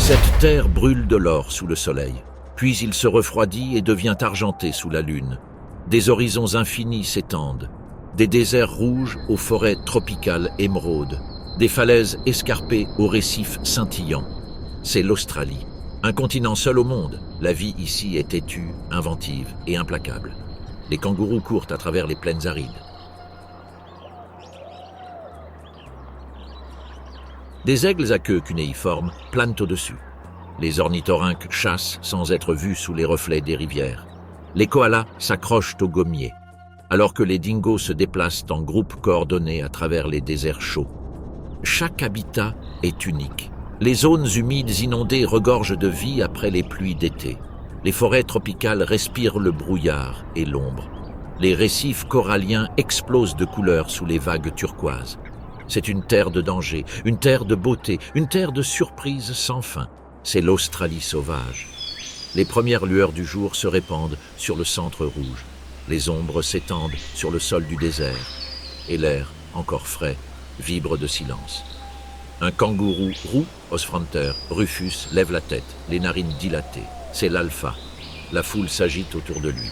Cette terre brûle de l'or sous le soleil, puis il se refroidit et devient argenté sous la lune. Des horizons infinis s'étendent, des déserts rouges aux forêts tropicales émeraudes, des falaises escarpées aux récifs scintillants. C'est l'Australie, un continent seul au monde. La vie ici est têtue, inventive et implacable. Les kangourous courent à travers les plaines arides. Des aigles à queue cunéiforme planent au-dessus. Les ornithorynques chassent sans être vus sous les reflets des rivières. Les koalas s'accrochent aux gommiers, alors que les dingos se déplacent en groupes coordonnés à travers les déserts chauds. Chaque habitat est unique. Les zones humides inondées regorgent de vie après les pluies d'été. Les forêts tropicales respirent le brouillard et l'ombre. Les récifs coralliens explosent de couleurs sous les vagues turquoises. C'est une terre de danger, une terre de beauté, une terre de surprises sans fin. C'est l'Australie sauvage. Les premières lueurs du jour se répandent sur le centre rouge. Les ombres s'étendent sur le sol du désert. Et l'air, encore frais, vibre de silence. Un kangourou roux, Osfranter, Rufus, lève la tête, les narines dilatées. C'est l'alpha. La foule s'agite autour de lui.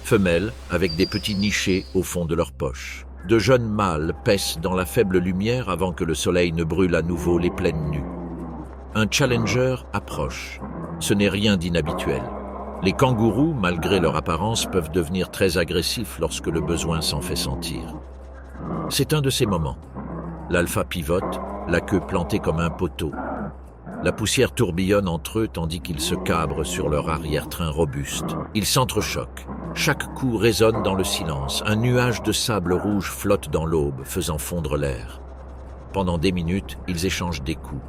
Femelles avec des petits nichés au fond de leur poche. De jeunes mâles paissent dans la faible lumière avant que le soleil ne brûle à nouveau les plaines nues. Un challenger approche. Ce n'est rien d'inhabituel. Les kangourous, malgré leur apparence, peuvent devenir très agressifs lorsque le besoin s'en fait sentir. C'est un de ces moments. L'alpha pivote, la queue plantée comme un poteau. La poussière tourbillonne entre eux tandis qu'ils se cabrent sur leur arrière-train robuste. Ils s'entrechoquent. Chaque coup résonne dans le silence. Un nuage de sable rouge flotte dans l'aube, faisant fondre l'air. Pendant des minutes, ils échangent des coups.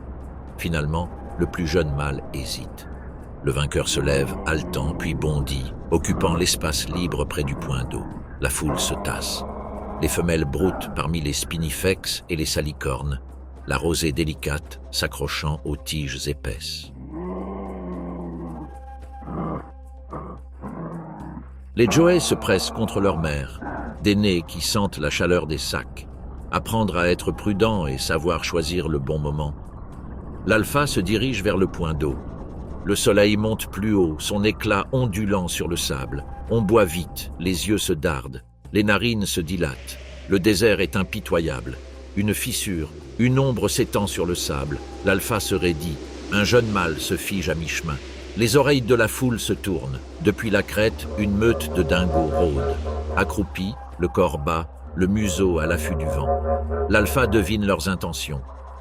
Finalement, le plus jeune mâle hésite. Le vainqueur se lève, haletant, puis bondit, occupant l'espace libre près du point d'eau. La foule se tasse. Les femelles broutent parmi les spinifex et les salicornes, la rosée délicate s'accrochant aux tiges épaisses. Les joeys se pressent contre leur mère, des nez qui sentent la chaleur des sacs, apprendre à être prudent et savoir choisir le bon moment. L'alpha se dirige vers le point d'eau. Le soleil monte plus haut, son éclat ondulant sur le sable. On boit vite, les yeux se dardent, les narines se dilatent. Le désert est impitoyable. Une fissure, une ombre s'étend sur le sable. L'alpha se raidit. Un jeune mâle se fige à mi-chemin. Les oreilles de la foule se tournent. Depuis la crête, une meute de dingos rôde. Accroupis, le corps bas, le museau à l'affût du vent. L'alpha devine leurs intentions.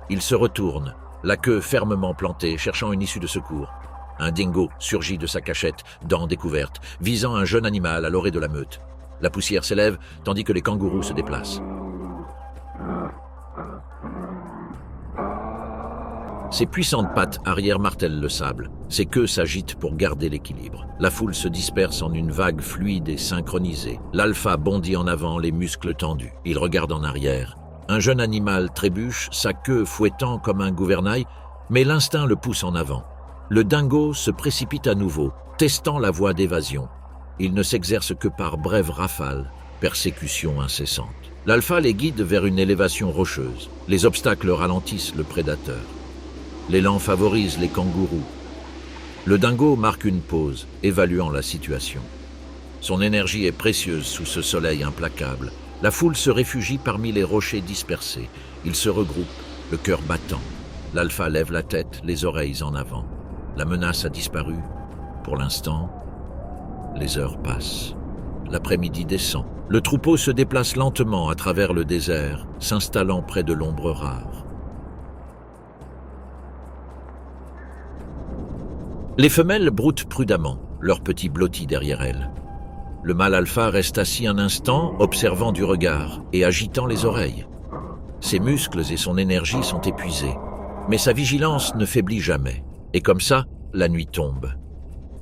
Il se retourne, la queue fermement plantée, cherchant une issue de secours. Un dingo surgit de sa cachette, dents découvertes, visant un jeune animal à l'orée de la meute. La poussière s'élève, tandis que les kangourous se déplacent. Ses puissantes pattes arrière martèlent le sable. Ses queues s'agitent pour garder l'équilibre. La foule se disperse en une vague fluide et synchronisée. L'alpha bondit en avant, les muscles tendus. Il regarde en arrière. Un jeune animal trébuche, sa queue fouettant comme un gouvernail, mais l'instinct le pousse en avant. Le dingo se précipite à nouveau, testant la voie d'évasion. Il ne s'exerce que par brèves rafales, persécution incessante. L'alpha les guide vers une élévation rocheuse. Les obstacles ralentissent le prédateur. L'élan favorise les kangourous. Le dingo marque une pause, évaluant la situation. Son énergie est précieuse sous ce soleil implacable. La foule se réfugie parmi les rochers dispersés. Ils se regroupent, le cœur battant. L'alpha lève la tête, les oreilles en avant. La menace a disparu. Pour l'instant, les heures passent. L'après-midi descend. Le troupeau se déplace lentement à travers le désert, s'installant près de l'ombre rare. Les femelles broutent prudemment, leurs petits blottis derrière elles. Le mâle alpha reste assis un instant, observant du regard et agitant les oreilles. Ses muscles et son énergie sont épuisés, mais sa vigilance ne faiblit jamais. Et comme ça, la nuit tombe.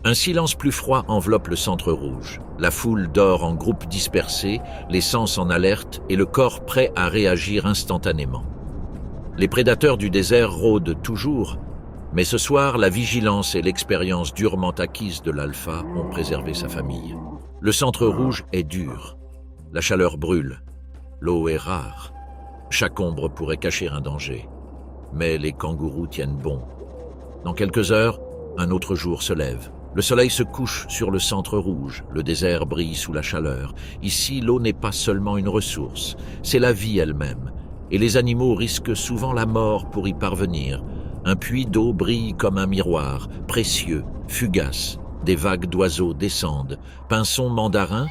Un silence plus froid enveloppe le centre rouge. La foule dort en groupes dispersés, les sens en alerte et le corps prêt à réagir instantanément. Les prédateurs du désert rôdent toujours, mais ce soir, la vigilance et l'expérience durement acquise de l'alpha ont préservé sa famille. Le centre rouge est dur. La chaleur brûle. L'eau est rare. Chaque ombre pourrait cacher un danger. Mais les kangourous tiennent bon. Dans quelques heures, un autre jour se lève. Le soleil se couche sur le centre rouge, le désert brille sous la chaleur. Ici, l'eau n'est pas seulement une ressource, c'est la vie elle-même. Et les animaux risquent souvent la mort pour y parvenir. Un puits d'eau brille comme un miroir, précieux, fugace. Des vagues d'oiseaux descendent. Pinsons mandarins,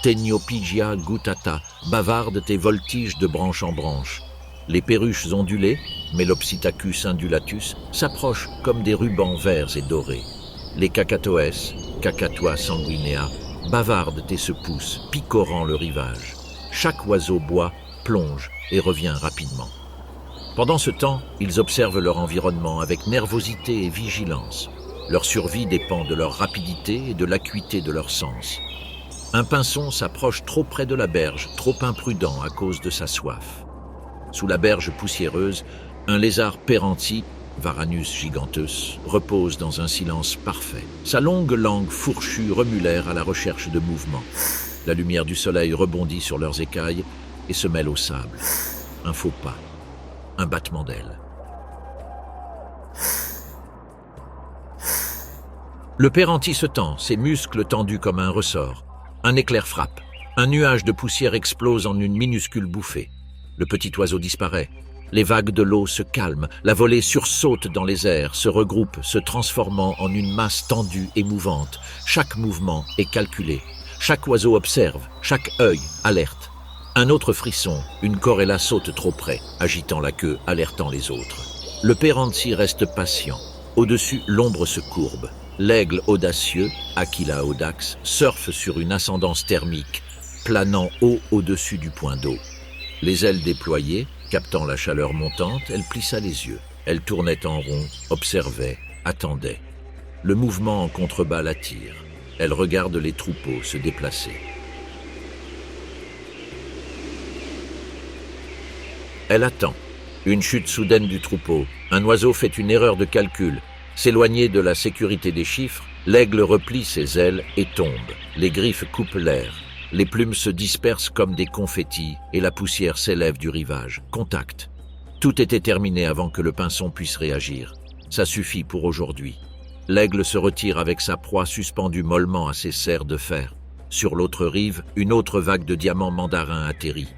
Teniopigia gutata, bavardent et voltigent de branche en branche. Les perruches ondulées, Melopsittacus indulatus, s'approchent comme des rubans verts et dorés. Les cacatoès, Cacatua sanguinea, bavardent et se poussent, picorant le rivage. Chaque oiseau boit, plonge et revient rapidement. Pendant ce temps, ils observent leur environnement avec nervosité et vigilance. Leur survie dépend de leur rapidité et de l'acuité de leurs sens. Un pinson s'approche trop près de la berge, trop imprudent à cause de sa soif. Sous la berge poussiéreuse, un lézard Peranti, Varanus giganteus, repose dans un silence parfait. Sa longue langue fourchue remue l'air à la recherche de mouvement. La lumière du soleil rebondit sur leurs écailles et se mêle au sable. Un faux pas, un battement d'ailes. Le Peranti se tend, ses muscles tendus comme un ressort. Un éclair frappe. Un nuage de poussière explose en une minuscule bouffée. Le petit oiseau disparaît. Les vagues de l'eau se calment. La volée sursaute dans les airs, se regroupe, se transformant en une masse tendue et mouvante. Chaque mouvement est calculé. Chaque oiseau observe, chaque œil alerte. Un autre frisson, une corella saute trop près, agitant la queue, alertant les autres. Le Peranti reste patient. Au-dessus, l'ombre se courbe. L'aigle audacieux, Aquila audax, surfe sur une ascendance thermique, planant haut au-dessus du point d'eau. Les ailes déployées, captant la chaleur montante, elle plissa les yeux. Elle tournait en rond, observait, attendait. Le mouvement en contrebas l'attire. Elle regarde les troupeaux se déplacer. Elle attend. Une chute soudaine du troupeau. Un oiseau fait une erreur de calcul. S'éloigner de la sécurité des chiffres, l'aigle replie ses ailes et tombe. Les griffes coupent l'air. Les plumes se dispersent comme des confettis et la poussière s'élève du rivage. Contact. Tout était terminé avant que le pinson puisse réagir. Ça suffit pour aujourd'hui. L'aigle se retire avec sa proie suspendue mollement à ses serres de fer. Sur l'autre rive, une autre vague de diamants mandarins atterrit.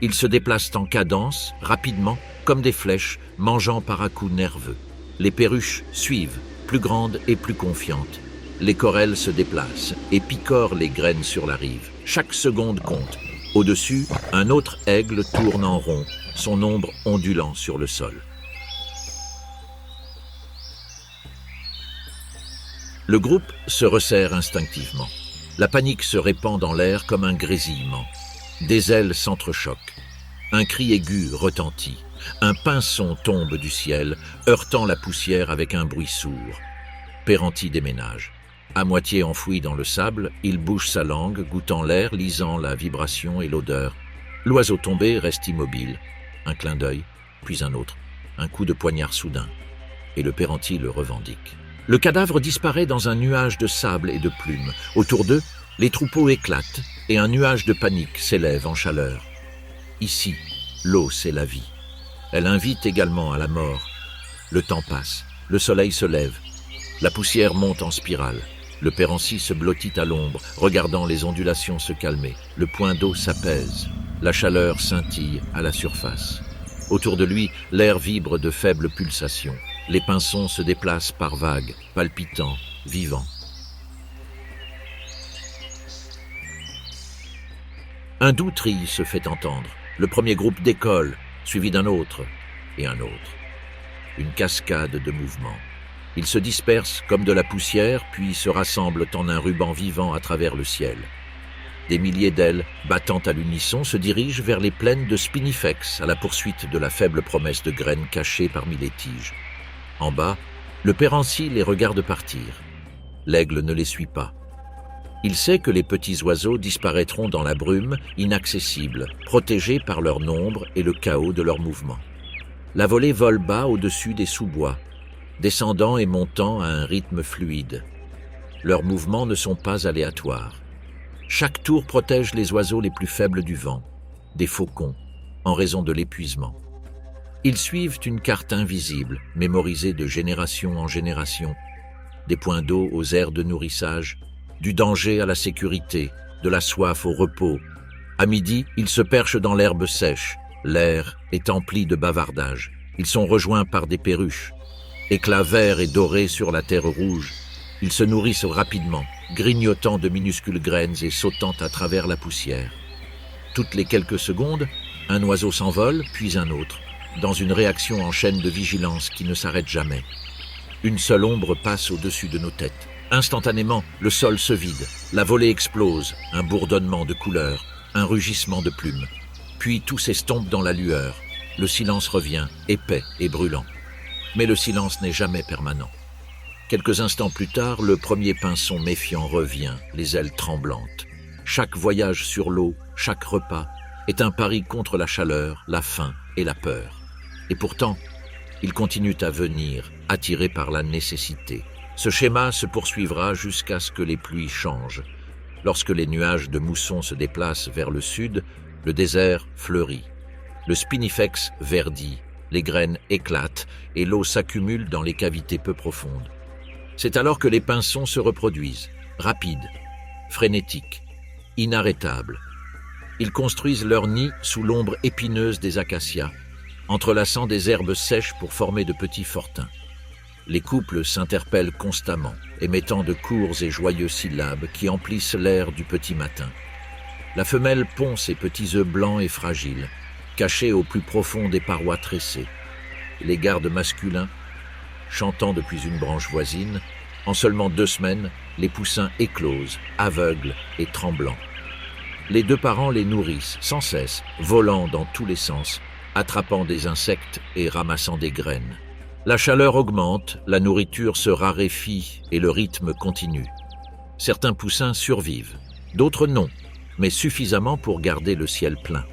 Ils se déplacent en cadence, rapidement, comme des flèches, mangeant par à-coups nerveux. Les perruches suivent, plus grandes et plus confiantes. Les corelles se déplacent et picorent les graines sur la rive. Chaque seconde compte. Au-dessus, un autre aigle tourne en rond, son ombre ondulant sur le sol. Le groupe se resserre instinctivement. La panique se répand dans l'air comme un grésillement. Des ailes s'entrechoquent. Un cri aigu retentit. Un pinson tombe du ciel, heurtant la poussière avec un bruit sourd. Peranti déménage. À moitié enfoui dans le sable, il bouge sa langue, goûtant l'air, lisant la vibration et l'odeur. L'oiseau tombé reste immobile. Un clin d'œil, puis un autre. Un coup de poignard soudain. Et le Peranti le revendique. Le cadavre disparaît dans un nuage de sable et de plumes. Autour d'eux, les troupeaux éclatent et un nuage de panique s'élève en chaleur. Ici, l'eau, c'est la vie. Elle invite également à la mort. Le temps passe, le soleil se lève. La poussière monte en spirale. Le Peranti se blottit à l'ombre, regardant les ondulations se calmer. Le point d'eau s'apaise. La chaleur scintille à la surface. Autour de lui, l'air vibre de faibles pulsations. Les pinsons se déplacent par vagues, palpitants, vivants. Un doux tri se fait entendre. Le premier groupe décolle, suivi d'un autre et un autre. Une cascade de mouvements. Ils se dispersent comme de la poussière, puis se rassemblent en un ruban vivant à travers le ciel. Des milliers d'ailes, battant à l'unisson, se dirigent vers les plaines de Spinifex à la poursuite de la faible promesse de graines cachées parmi les tiges. En bas, le Peranti les regarde partir. L'aigle ne les suit pas. Il sait que les petits oiseaux disparaîtront dans la brume, inaccessibles, protégés par leur nombre et le chaos de leurs mouvements. La volée vole bas au-dessus des sous-bois, descendant et montant à un rythme fluide. Leurs mouvements ne sont pas aléatoires. Chaque tour protège les oiseaux les plus faibles du vent, des faucons, en raison de l'épuisement. Ils suivent une carte invisible, mémorisée de génération en génération, des points d'eau aux aires de nourrissage, du danger à la sécurité, de la soif au repos. À midi, ils se perchent dans l'herbe sèche. L'air est empli de bavardage. Ils sont rejoints par des perruches. Éclats verts et dorés sur la terre rouge, ils se nourrissent rapidement, grignotant de minuscules graines et sautant à travers la poussière. Toutes les quelques secondes, un oiseau s'envole, puis un autre, dans une réaction en chaîne de vigilance qui ne s'arrête jamais. Une seule ombre passe au-dessus de nos têtes. Instantanément, le sol se vide, la volée explose, un bourdonnement de couleurs, un rugissement de plumes. Puis tout s'estompe dans la lueur. Le silence revient, épais et brûlant. Mais le silence n'est jamais permanent. Quelques instants plus tard, le premier pinson méfiant revient, les ailes tremblantes. Chaque voyage sur l'eau, chaque repas, est un pari contre la chaleur, la faim et la peur. Et pourtant, ils continuent à venir, attirés par la nécessité. Ce schéma se poursuivra jusqu'à ce que les pluies changent. Lorsque les nuages de mousson se déplacent vers le sud, le désert fleurit. Le spinifex verdit, les graines éclatent et l'eau s'accumule dans les cavités peu profondes. C'est alors que les pinsons se reproduisent, rapides, frénétiques, inarrêtables. Ils construisent leur nid sous l'ombre épineuse des acacias, entrelaçant des herbes sèches pour former de petits fortins. Les couples s'interpellent constamment, émettant de courts et joyeux syllabes qui emplissent l'air du petit matin. La femelle pond ses petits œufs blancs et fragiles, cachés au plus profond des parois tressées. Les gardes masculins, chantant depuis une branche voisine, en seulement 2 semaines, les poussins éclosent, aveugles et tremblants. Les 2 parents les nourrissent sans cesse, volant dans tous les sens, attrapant des insectes et ramassant des graines. La chaleur augmente, la nourriture se raréfie et le rythme continue. Certains poussins survivent, d'autres non, mais suffisamment pour garder le ciel plein.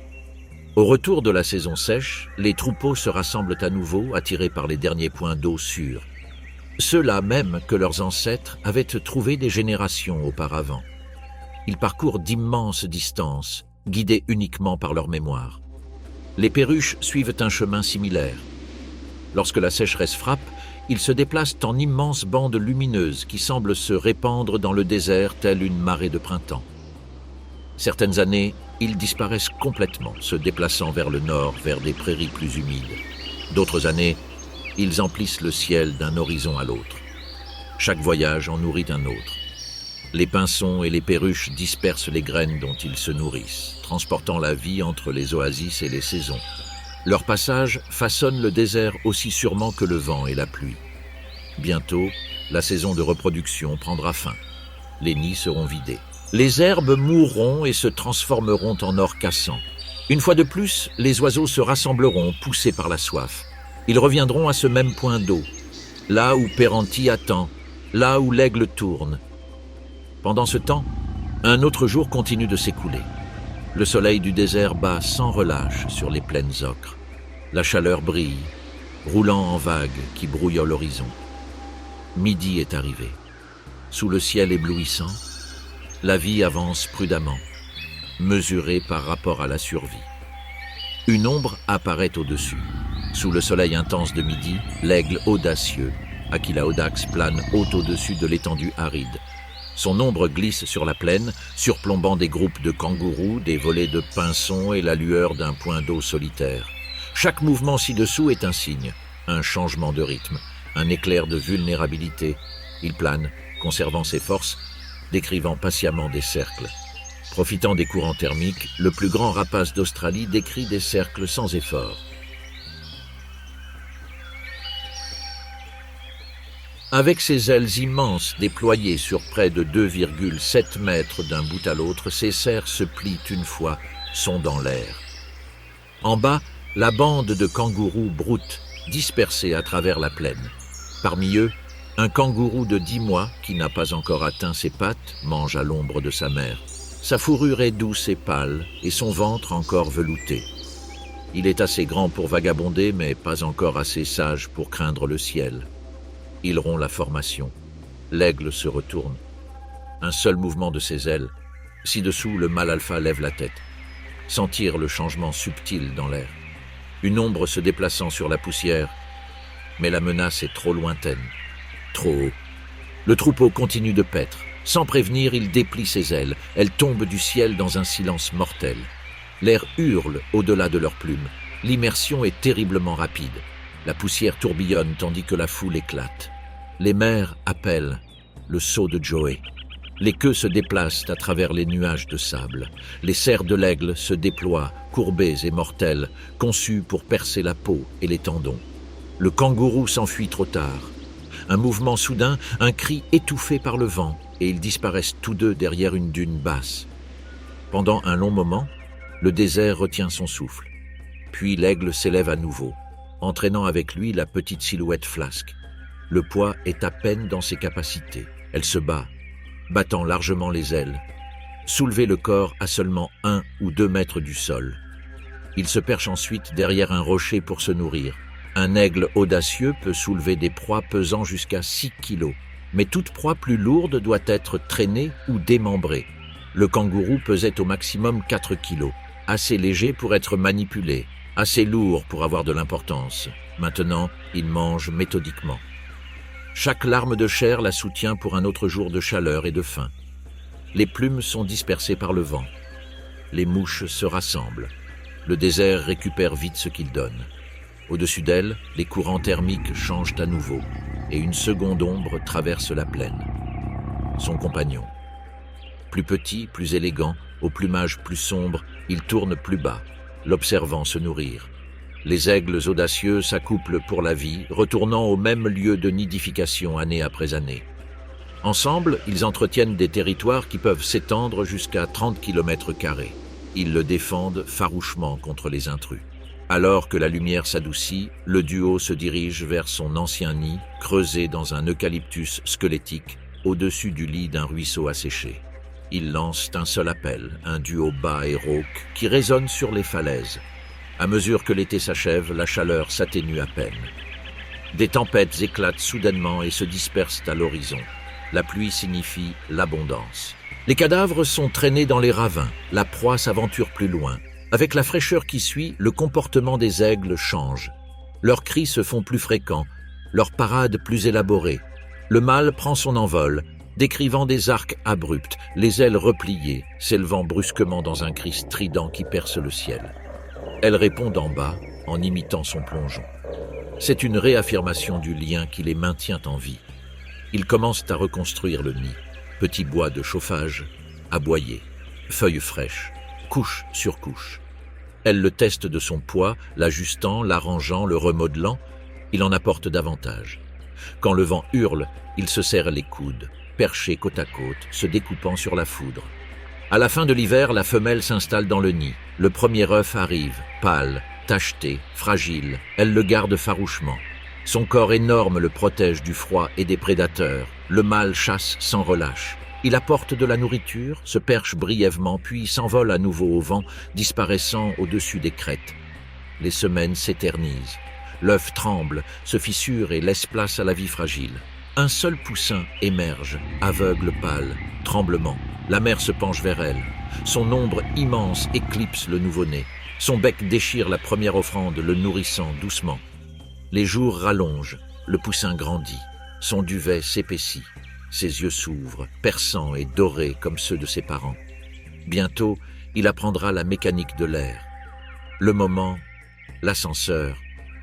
Au retour de la saison sèche, les troupeaux se rassemblent à nouveau, attirés par les derniers points d'eau sûrs. Ceux-là même que leurs ancêtres avaient trouvés des générations auparavant. Ils parcourent d'immenses distances, guidés uniquement par leur mémoire. Les perruches suivent un chemin similaire. Lorsque la sécheresse frappe, ils se déplacent en immenses bandes lumineuses qui semblent se répandre dans le désert telle une marée de printemps. Certaines années, ils disparaissent complètement, se déplaçant vers le nord, vers des prairies plus humides. D'autres années, ils emplissent le ciel d'un horizon à l'autre. Chaque voyage en nourrit un autre. Les pinsons et les perruches dispersent les graines dont ils se nourrissent, transportant la vie entre les oasis et les saisons. Leur passage façonne le désert aussi sûrement que le vent et la pluie. Bientôt, la saison de reproduction prendra fin. Les nids seront vidés. Les herbes mourront et se transformeront en or cassant. Une fois de plus, les oiseaux se rassembleront, poussés par la soif. Ils reviendront à ce même point d'eau, là où Péranti attend, là où l'aigle tourne. Pendant ce temps, un autre jour continue de s'écouler. Le soleil du désert bat sans relâche sur les plaines ocres. La chaleur brille, roulant en vagues qui brouillent l'horizon. Midi est arrivé. Sous le ciel éblouissant, la vie avance prudemment, mesurée par rapport à la survie. Une ombre apparaît au-dessus. Sous le soleil intense de midi, l'aigle audacieux, Aquila audax, plane haut au-dessus de l'étendue aride. Son ombre glisse sur la plaine, surplombant des groupes de kangourous, des volées de pinsons et la lueur d'un point d'eau solitaire. Chaque mouvement ci-dessous est un signe, un changement de rythme, un éclair de vulnérabilité. Il plane, conservant ses forces, décrivant patiemment des cercles. Profitant des courants thermiques, le plus grand rapace d'Australie décrit des cercles sans effort. Avec ses ailes immenses déployées sur près de 2,7 mètres d'un bout à l'autre, ses serres se plient une fois, sondant l'air. En bas, la bande de kangourous broutent, dispersés à travers la plaine. Parmi eux, un kangourou de 10 mois, qui n'a pas encore atteint ses pattes, mange à l'ombre de sa mère. Sa fourrure est douce et pâle, et son ventre encore velouté. Il est assez grand pour vagabonder, mais pas encore assez sage pour craindre le ciel. Il rompt la formation. L'aigle se retourne. Un seul mouvement de ses ailes. Ci-dessous, le mâle alpha lève la tête. sentir le changement subtil dans l'air. Une ombre se déplaçant sur la poussière, mais la menace est trop lointaine, trop haut. Le troupeau continue de paître. Sans prévenir, il déplie ses ailes. Elles tombent du ciel dans un silence mortel. L'air hurle au-delà de leurs plumes. L'immersion est terriblement rapide. La poussière tourbillonne tandis que la foule éclate. Les mères appellent le saut de Joey. Les queues se déplacent à travers les nuages de sable. Les serres de l'aigle se déploient, courbées et mortelles, conçues pour percer la peau et les tendons. Le kangourou s'enfuit trop tard. Un mouvement soudain, un cri étouffé par le vent, et ils disparaissent tous deux derrière une dune basse. Pendant un long moment, le désert retient son souffle. Puis l'aigle s'élève à nouveau, entraînant avec lui la petite silhouette Flasque. Le poids est à peine dans ses capacités. Elle se bat, battant largement les ailes. Soulever le corps à seulement 1 ou 2 mètres du sol. Il se perche ensuite derrière un rocher pour se nourrir. Un aigle audacieux peut soulever des proies pesant jusqu'à 6 kilos, mais toute proie plus lourde doit être traînée ou démembrée. Le kangourou pesait au maximum 4 kilos, assez léger pour être manipulé, assez lourd pour avoir de l'importance. Maintenant, il mange méthodiquement. Chaque larme de chair la soutient pour un autre jour de chaleur et de faim. Les plumes sont dispersées par le vent. Les mouches se rassemblent. Le désert récupère vite ce qu'il donne. Au-dessus d'elle, les courants thermiques changent à nouveau, et une seconde ombre traverse la plaine. Son compagnon. Plus petit, plus élégant, au plumage plus sombre, il tourne plus bas, l'observant se nourrir. Les aigles audacieux s'accouplent pour la vie, retournant au même lieu de nidification année après année. Ensemble, ils entretiennent des territoires qui peuvent s'étendre jusqu'à 30 km². Ils le défendent farouchement contre les intrus. Alors que la lumière s'adoucit, le duo se dirige vers son ancien nid, creusé dans un eucalyptus squelettique, au-dessus du lit d'un ruisseau asséché. Ils lancent un seul appel, un duo bas et rauque, qui résonne sur les falaises. À mesure que l'été s'achève, la chaleur s'atténue à peine. Des tempêtes éclatent soudainement et se dispersent à l'horizon. La pluie signifie l'abondance. Les cadavres sont traînés dans les ravins, la proie s'aventure plus loin. Avec la fraîcheur qui suit, le comportement des aigles change. Leurs cris se font plus fréquents, leurs parades plus élaborées. Le mâle prend son envol, décrivant des arcs abrupts, les ailes repliées, s'élevant brusquement dans un cri strident qui perce le ciel. Elle répond d'en bas, en imitant son plongeon. C'est une réaffirmation du lien qui les maintient en vie. Ils commencent à reconstruire le nid. Petit bois de chauffage, aboyé, feuilles fraîches, couche sur couche. Elle le teste de son poids, l'ajustant, l'arrangeant, le remodelant. Il en apporte davantage. Quand le vent hurle, il se serre les coudes, perchés côte à côte, se découpant sur la foudre. À la fin de l'hiver, la femelle s'installe dans le nid. Le premier œuf arrive, pâle, tacheté, fragile. Elle le garde farouchement. Son corps énorme le protège du froid et des prédateurs. Le mâle chasse sans relâche. Il apporte de la nourriture, se perche brièvement, puis s'envole à nouveau au vent, disparaissant au-dessus des crêtes. Les semaines s'éternisent. L'œuf tremble, se fissure et laisse place à la vie fragile. Un seul poussin émerge, aveugle pâle, tremblement. La mère se penche vers elle. Son ombre immense éclipse le nouveau-né. Son bec déchire la première offrande, le nourrissant doucement. Les jours rallongent, le poussin grandit. Son duvet s'épaissit. Ses yeux s'ouvrent, perçants et dorés comme ceux de ses parents. Bientôt, il apprendra la mécanique de l'air. Le moment, l'ascenseur,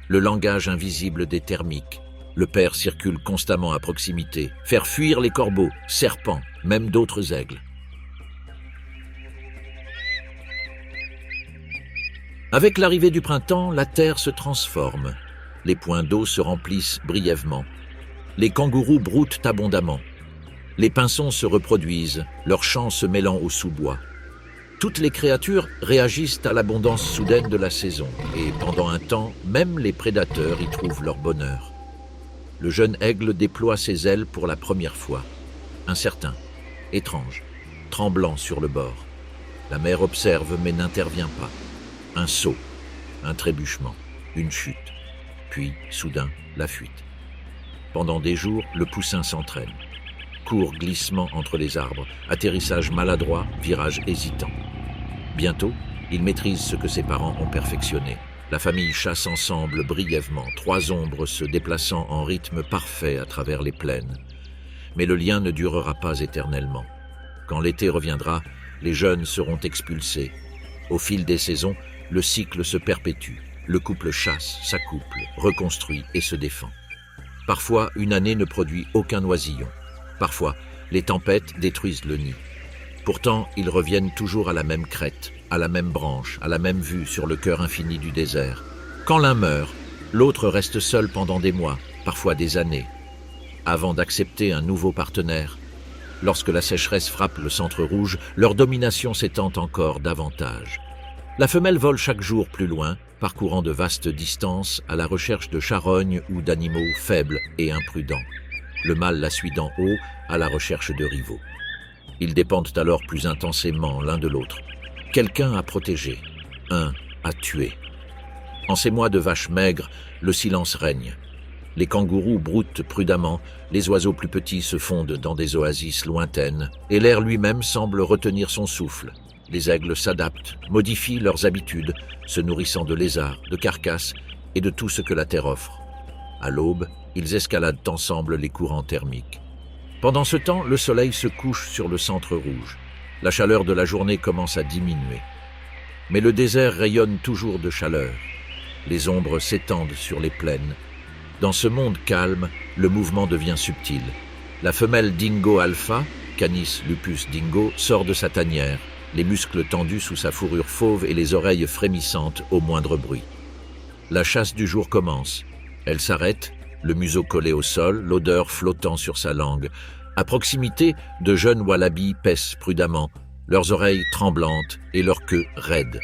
le langage invisible des thermiques. Le père circule constamment à proximité, faire fuir les corbeaux, serpents, même d'autres aigles. Avec l'arrivée du printemps, la terre se transforme. Les points d'eau se remplissent brièvement. Les kangourous broutent abondamment. Les pinsons se reproduisent, leurs chants se mêlant au sous-bois. Toutes les créatures réagissent à l'abondance soudaine de la saison, et pendant un temps, même les prédateurs y trouvent leur bonheur. Le jeune aigle déploie ses ailes pour la première fois. Incertain, étrange, tremblant sur le bord. La mère observe mais n'intervient pas. Un saut, un trébuchement, une chute, puis, soudain, la fuite. Pendant des jours, le poussin s'entraîne. Court glissement entre les arbres, atterrissage maladroit, virage hésitant. Bientôt, Il maîtrise ce que ses parents ont perfectionné. La famille chasse ensemble brièvement, 3 ombres se déplaçant en rythme parfait à travers les plaines. Mais le lien ne durera pas éternellement. Quand l'été reviendra, les jeunes seront expulsés. Au fil des saisons, le cycle se perpétue. Le couple chasse, s'accouple, reconstruit et se défend. Parfois, une année ne produit aucun oisillon. Parfois, les tempêtes détruisent le nid. Pourtant, ils reviennent toujours à la même crête, à la même branche, à la même vue sur le cœur infini du désert. Quand l'un meurt, l'autre reste seul pendant des mois, parfois des années, avant d'accepter un nouveau partenaire. Lorsque la sécheresse frappe le centre rouge, leur domination s'étend encore davantage. La femelle vole chaque jour plus loin, parcourant de vastes distances à la recherche de charognes ou d'animaux faibles et imprudents. Le mâle la suit d'en haut à la recherche de rivaux. Ils dépendent alors plus intensément l'un de l'autre. Quelqu'un à protéger, un à tuer. En ces mois de vaches maigres, le silence règne. Les kangourous broutent prudemment, les oiseaux plus petits se fondent dans des oasis lointaines, et l'air lui-même semble retenir son souffle. Les aigles s'adaptent, modifient leurs habitudes, se nourrissant de lézards, de carcasses et de tout ce que la terre offre. À l'aube, ils escaladent ensemble les courants thermiques. Pendant ce temps, le soleil se couche sur le centre rouge. La chaleur de la journée commence à diminuer. Mais le désert rayonne toujours de chaleur. Les ombres s'étendent sur les plaines. Dans ce monde calme, le mouvement devient subtil. La femelle dingo alpha, Canis lupus dingo, sort de sa tanière, les muscles tendus sous sa fourrure fauve et les oreilles frémissantes au moindre bruit. La chasse du jour commence. Elle s'arrête, le museau collé au sol, l'odeur flottant sur sa langue. À proximité, de jeunes wallabis paissent prudemment, leurs oreilles tremblantes et leur queue raide.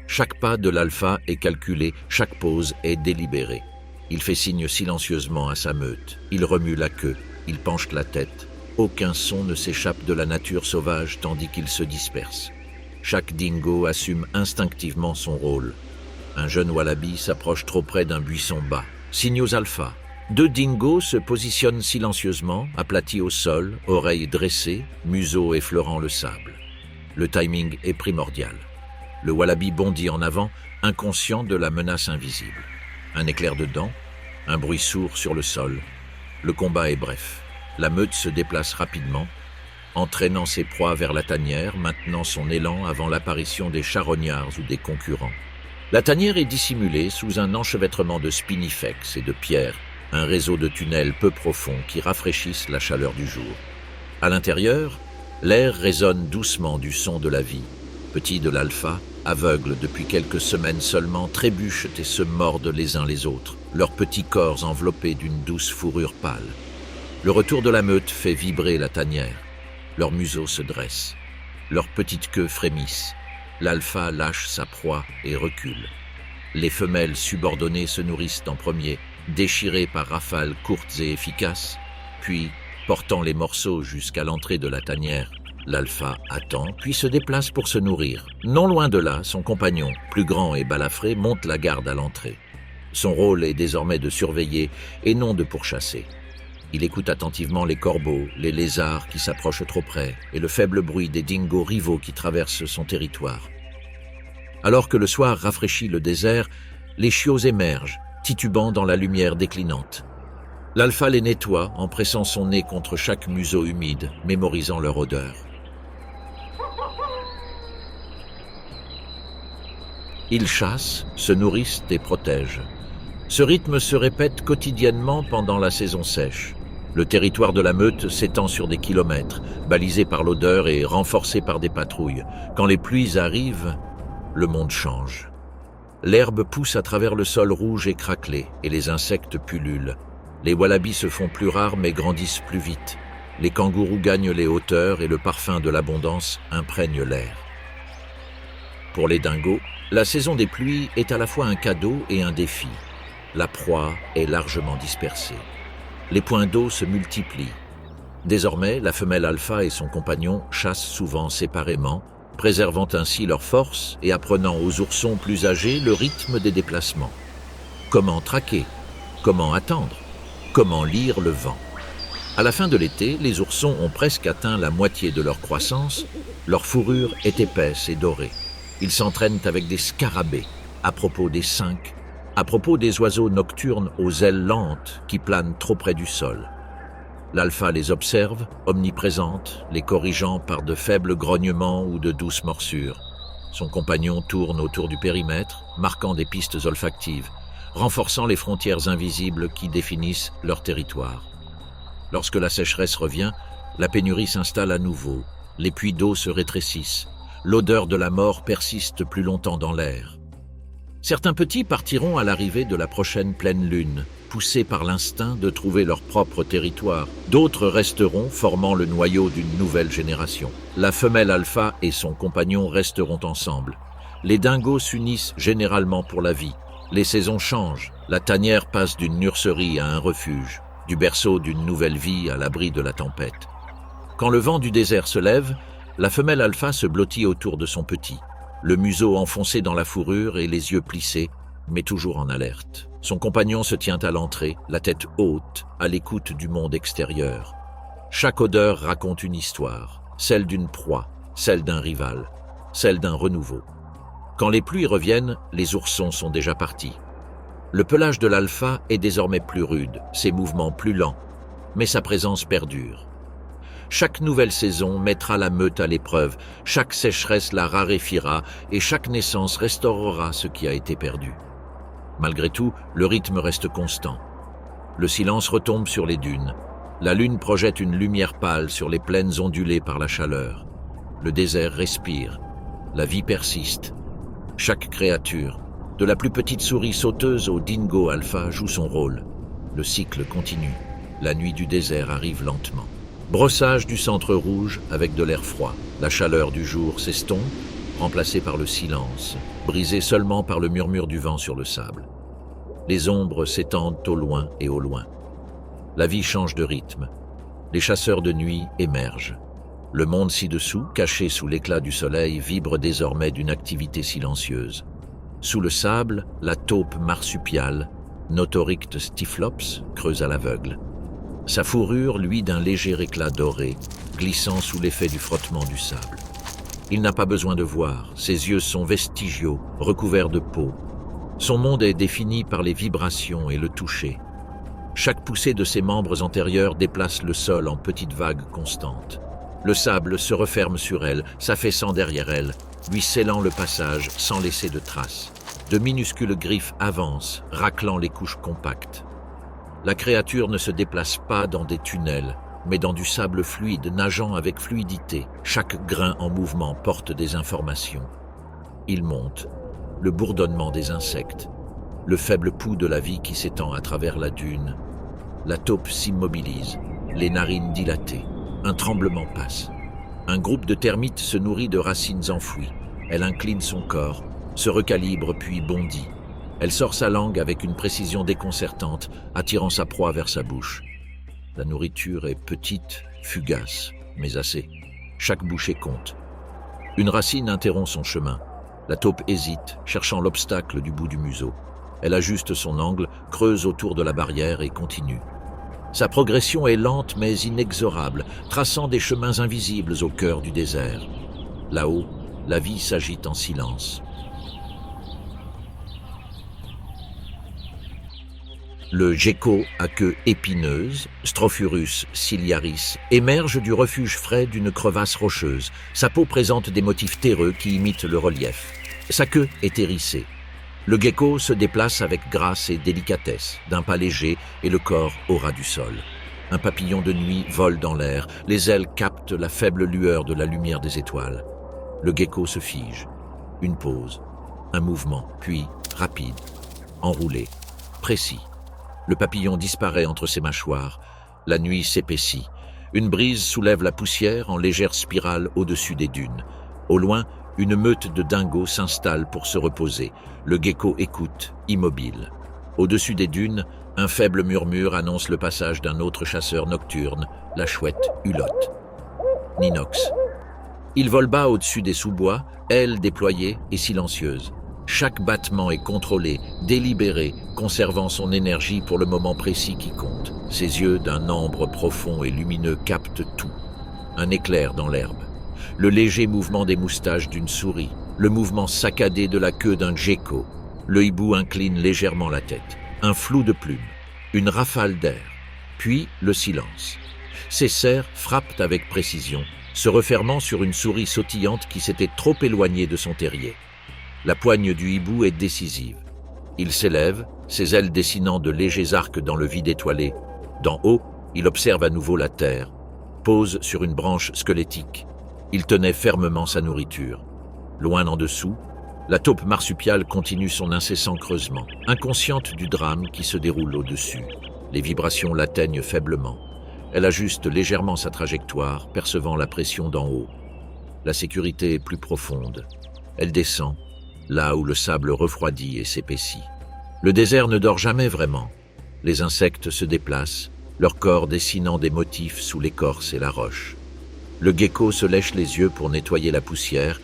Chaque pas de l'alpha est calculé, chaque pose est délibérée. Il fait signe silencieusement à sa meute. Il remue la queue, il penche la tête. Aucun son ne s'échappe de la nature sauvage tandis qu'il se disperse. Chaque dingo assume instinctivement son rôle. Un jeune wallaby s'approche trop près d'un buisson bas. Signaux alpha. 2 dingos se positionnent silencieusement, aplatis au sol, oreilles dressées, museau effleurant le sable. Le timing est primordial. Le wallaby bondit en avant, inconscient de la menace invisible. Un éclair de dents, un bruit sourd sur le sol. Le combat est bref. La meute se déplace rapidement, entraînant ses proies vers la tanière, maintenant son élan avant l'apparition des charognards ou des concurrents. La tanière est dissimulée sous un enchevêtrement de spinifex et de pierres, un réseau de tunnels peu profonds qui rafraîchissent la chaleur du jour. À l'intérieur, l'air résonne doucement du son de la vie. Petits de l'alpha, aveugles depuis quelques semaines seulement, trébuchent et se mordent les uns les autres, leurs petits corps enveloppés d'une douce fourrure pâle. Le retour de la meute fait vibrer la tanière. Leurs museaux se dressent. Leurs petites queues frémissent. L'alpha lâche sa proie et recule. Les femelles subordonnées se nourrissent en premier, déchirées par rafales courtes et efficaces, puis, portant les morceaux jusqu'à l'entrée de la tanière, l'alpha attend, puis se déplace pour se nourrir. Non loin de là, son compagnon, plus grand et balafré, monte la garde à l'entrée. Son rôle est désormais de surveiller et non de pourchasser. Il écoute attentivement les corbeaux, les lézards qui s'approchent trop près et le faible bruit des dingos rivaux qui traversent son territoire. Alors que le soir rafraîchit le désert, les chiots émergent, titubant dans la lumière déclinante. L'alpha les nettoie en pressant son nez contre chaque museau humide, mémorisant leur odeur. Ils chassent, se nourrissent et protègent. Ce rythme se répète quotidiennement pendant la saison sèche. Le territoire de la meute s'étend sur des kilomètres, balisé par l'odeur et renforcé par des patrouilles. Quand les pluies arrivent, le monde change. L'herbe pousse à travers le sol rouge et craquelé, et les insectes pullulent. Les wallabis se font plus rares mais grandissent plus vite. Les kangourous gagnent les hauteurs et le parfum de l'abondance imprègne l'air. Pour les dingos, la saison des pluies est à la fois un cadeau et un défi. La proie est largement dispersée. Les points d'eau se multiplient. Désormais, la femelle alpha et son compagnon chassent souvent séparément, préservant ainsi leur force et apprenant aux oursons plus âgés le rythme des déplacements. Comment traquer? Comment attendre? Comment lire le vent? À la fin de l'été, les oursons ont presque atteint la moitié de leur croissance, leur fourrure est épaisse et dorée. Ils s'entraînent avec des scarabées, à propos des cinques, à propos des oiseaux nocturnes aux ailes lentes qui planent trop près du sol. L'alpha les observe, omniprésente, les corrigeant par de faibles grognements ou de douces morsures. Son compagnon tourne autour du périmètre, marquant des pistes olfactives, renforçant les frontières invisibles qui définissent leur territoire. Lorsque la sécheresse revient, la pénurie s'installe à nouveau, les puits d'eau se rétrécissent, l'odeur de la mort persiste plus longtemps dans l'air. Certains petits partiront à l'arrivée de la prochaine pleine lune, poussés par l'instinct de trouver leur propre territoire. D'autres resteront, formant le noyau d'une nouvelle génération. La femelle alpha et son compagnon resteront ensemble. Les dingos s'unissent généralement pour la vie. Les saisons changent, la tanière passe d'une nurserie à un refuge, du berceau d'une nouvelle vie à l'abri de la tempête. Quand le vent du désert se lève, la femelle alpha se blottit autour de son petit, le museau enfoncé dans la fourrure et les yeux plissés, mais toujours en alerte. Son compagnon se tient à l'entrée, la tête haute, à l'écoute du monde extérieur. Chaque odeur raconte une histoire, celle d'une proie, celle d'un rival, celle d'un renouveau. Quand les pluies reviennent, les oursons sont déjà partis. Le pelage de l'alpha est désormais plus rude, ses mouvements plus lents, mais sa présence perdure. Chaque nouvelle saison mettra la meute à l'épreuve, chaque sécheresse la raréfiera et chaque naissance restaurera ce qui a été perdu. Malgré tout, le rythme reste constant. Le silence retombe sur les dunes. La lune projette une lumière pâle sur les plaines ondulées par la chaleur. Le désert respire. La vie persiste. Chaque créature, de la plus petite souris sauteuse au dingo alpha, joue son rôle. Le cycle continue. La nuit du désert arrive lentement. Brossage du centre rouge avec de l'air froid. La chaleur du jour s'estompe, remplacée par le silence, brisé seulement par le murmure du vent sur le sable. Les ombres s'étendent au loin et au loin. La vie change de rythme. Les chasseurs de nuit émergent. Le monde ci-dessous, caché sous l'éclat du soleil, vibre désormais d'une activité silencieuse. Sous le sable, la taupe marsupiale, Notoricte stiflops, creuse à l'aveugle. Sa fourrure luit d'un léger éclat doré, glissant sous l'effet du frottement du sable. Il n'a pas besoin de voir, ses yeux sont vestigiaux, recouverts de peau. Son monde est défini par les vibrations et le toucher. Chaque poussée de ses membres antérieurs déplace le sol en petites vagues constantes. Le sable se referme sur elle, s'affaissant derrière elle, lui scellant le passage sans laisser de traces. De minuscules griffes avancent, raclant les couches compactes. La créature ne se déplace pas dans des tunnels, mais dans du sable fluide nageant avec fluidité. Chaque grain en mouvement porte des informations. Il monte, le bourdonnement des insectes, le faible pouls de la vie qui s'étend à travers la dune. La taupe s'immobilise, les narines dilatées. Un tremblement passe. Un groupe de termites se nourrit de racines enfouies. Elle incline son corps, se recalibre puis bondit. Elle sort sa langue avec une précision déconcertante, attirant sa proie vers sa bouche. La nourriture est petite, fugace, mais assez. Chaque bouchée compte. Une racine interrompt son chemin. La taupe hésite, cherchant l'obstacle du bout du museau. Elle ajuste son angle, creuse autour de la barrière et continue. Sa progression est lente mais inexorable, traçant des chemins invisibles au cœur du désert. Là-haut, la vie s'agite en silence. Le gecko à queue épineuse, Strophurus ciliaris, émerge du refuge frais d'une crevasse rocheuse. Sa peau présente des motifs terreux qui imitent le relief. Sa queue est hérissée. Le gecko se déplace avec grâce et délicatesse, d'un pas léger et le corps au ras du sol. Un papillon de nuit vole dans l'air, les ailes captent la faible lueur de la lumière des étoiles. Le gecko se fige. Une pause, un mouvement, puis rapide, enroulé, précis. Le papillon disparaît entre ses mâchoires. La nuit s'épaissit. Une brise soulève la poussière en légère spirale au-dessus des dunes. Au loin, une meute de dingos s'installe pour se reposer. Le gecko écoute, immobile. Au-dessus des dunes, un faible murmure annonce le passage d'un autre chasseur nocturne, la chouette Hulotte. Ninox. Il vole bas au-dessus des sous-bois, ailes déployées et silencieuses. Chaque battement est contrôlé, délibéré, conservant son énergie pour le moment précis qui compte. Ses yeux d'un ambre profond et lumineux captent tout. Un éclair dans l'herbe. Le léger mouvement des moustaches d'une souris, le mouvement saccadé de la queue d'un gecko. Le hibou incline légèrement la tête. Un flou de plumes, une rafale d'air, puis le silence. Ses serres frappent avec précision, se refermant sur une souris sautillante qui s'était trop éloignée de son terrier. La poigne du hibou est décisive. Il s'élève, ses ailes dessinant de légers arcs dans le vide étoilé. D'en haut, il observe à nouveau la terre, pose sur une branche squelettique. Il tenait fermement sa nourriture. Loin en dessous, la taupe marsupiale continue son incessant creusement, inconsciente du drame qui se déroule au-dessus. Les vibrations l'atteignent faiblement. Elle ajuste légèrement sa trajectoire, percevant la pression d'en haut. La sécurité est plus profonde. Elle descend, là où le sable refroidit et s'épaissit. Le désert ne dort jamais vraiment. Les insectes se déplacent, leur corps dessinant des motifs sous l'écorce et la roche. Le gecko se lèche les yeux pour nettoyer la poussière,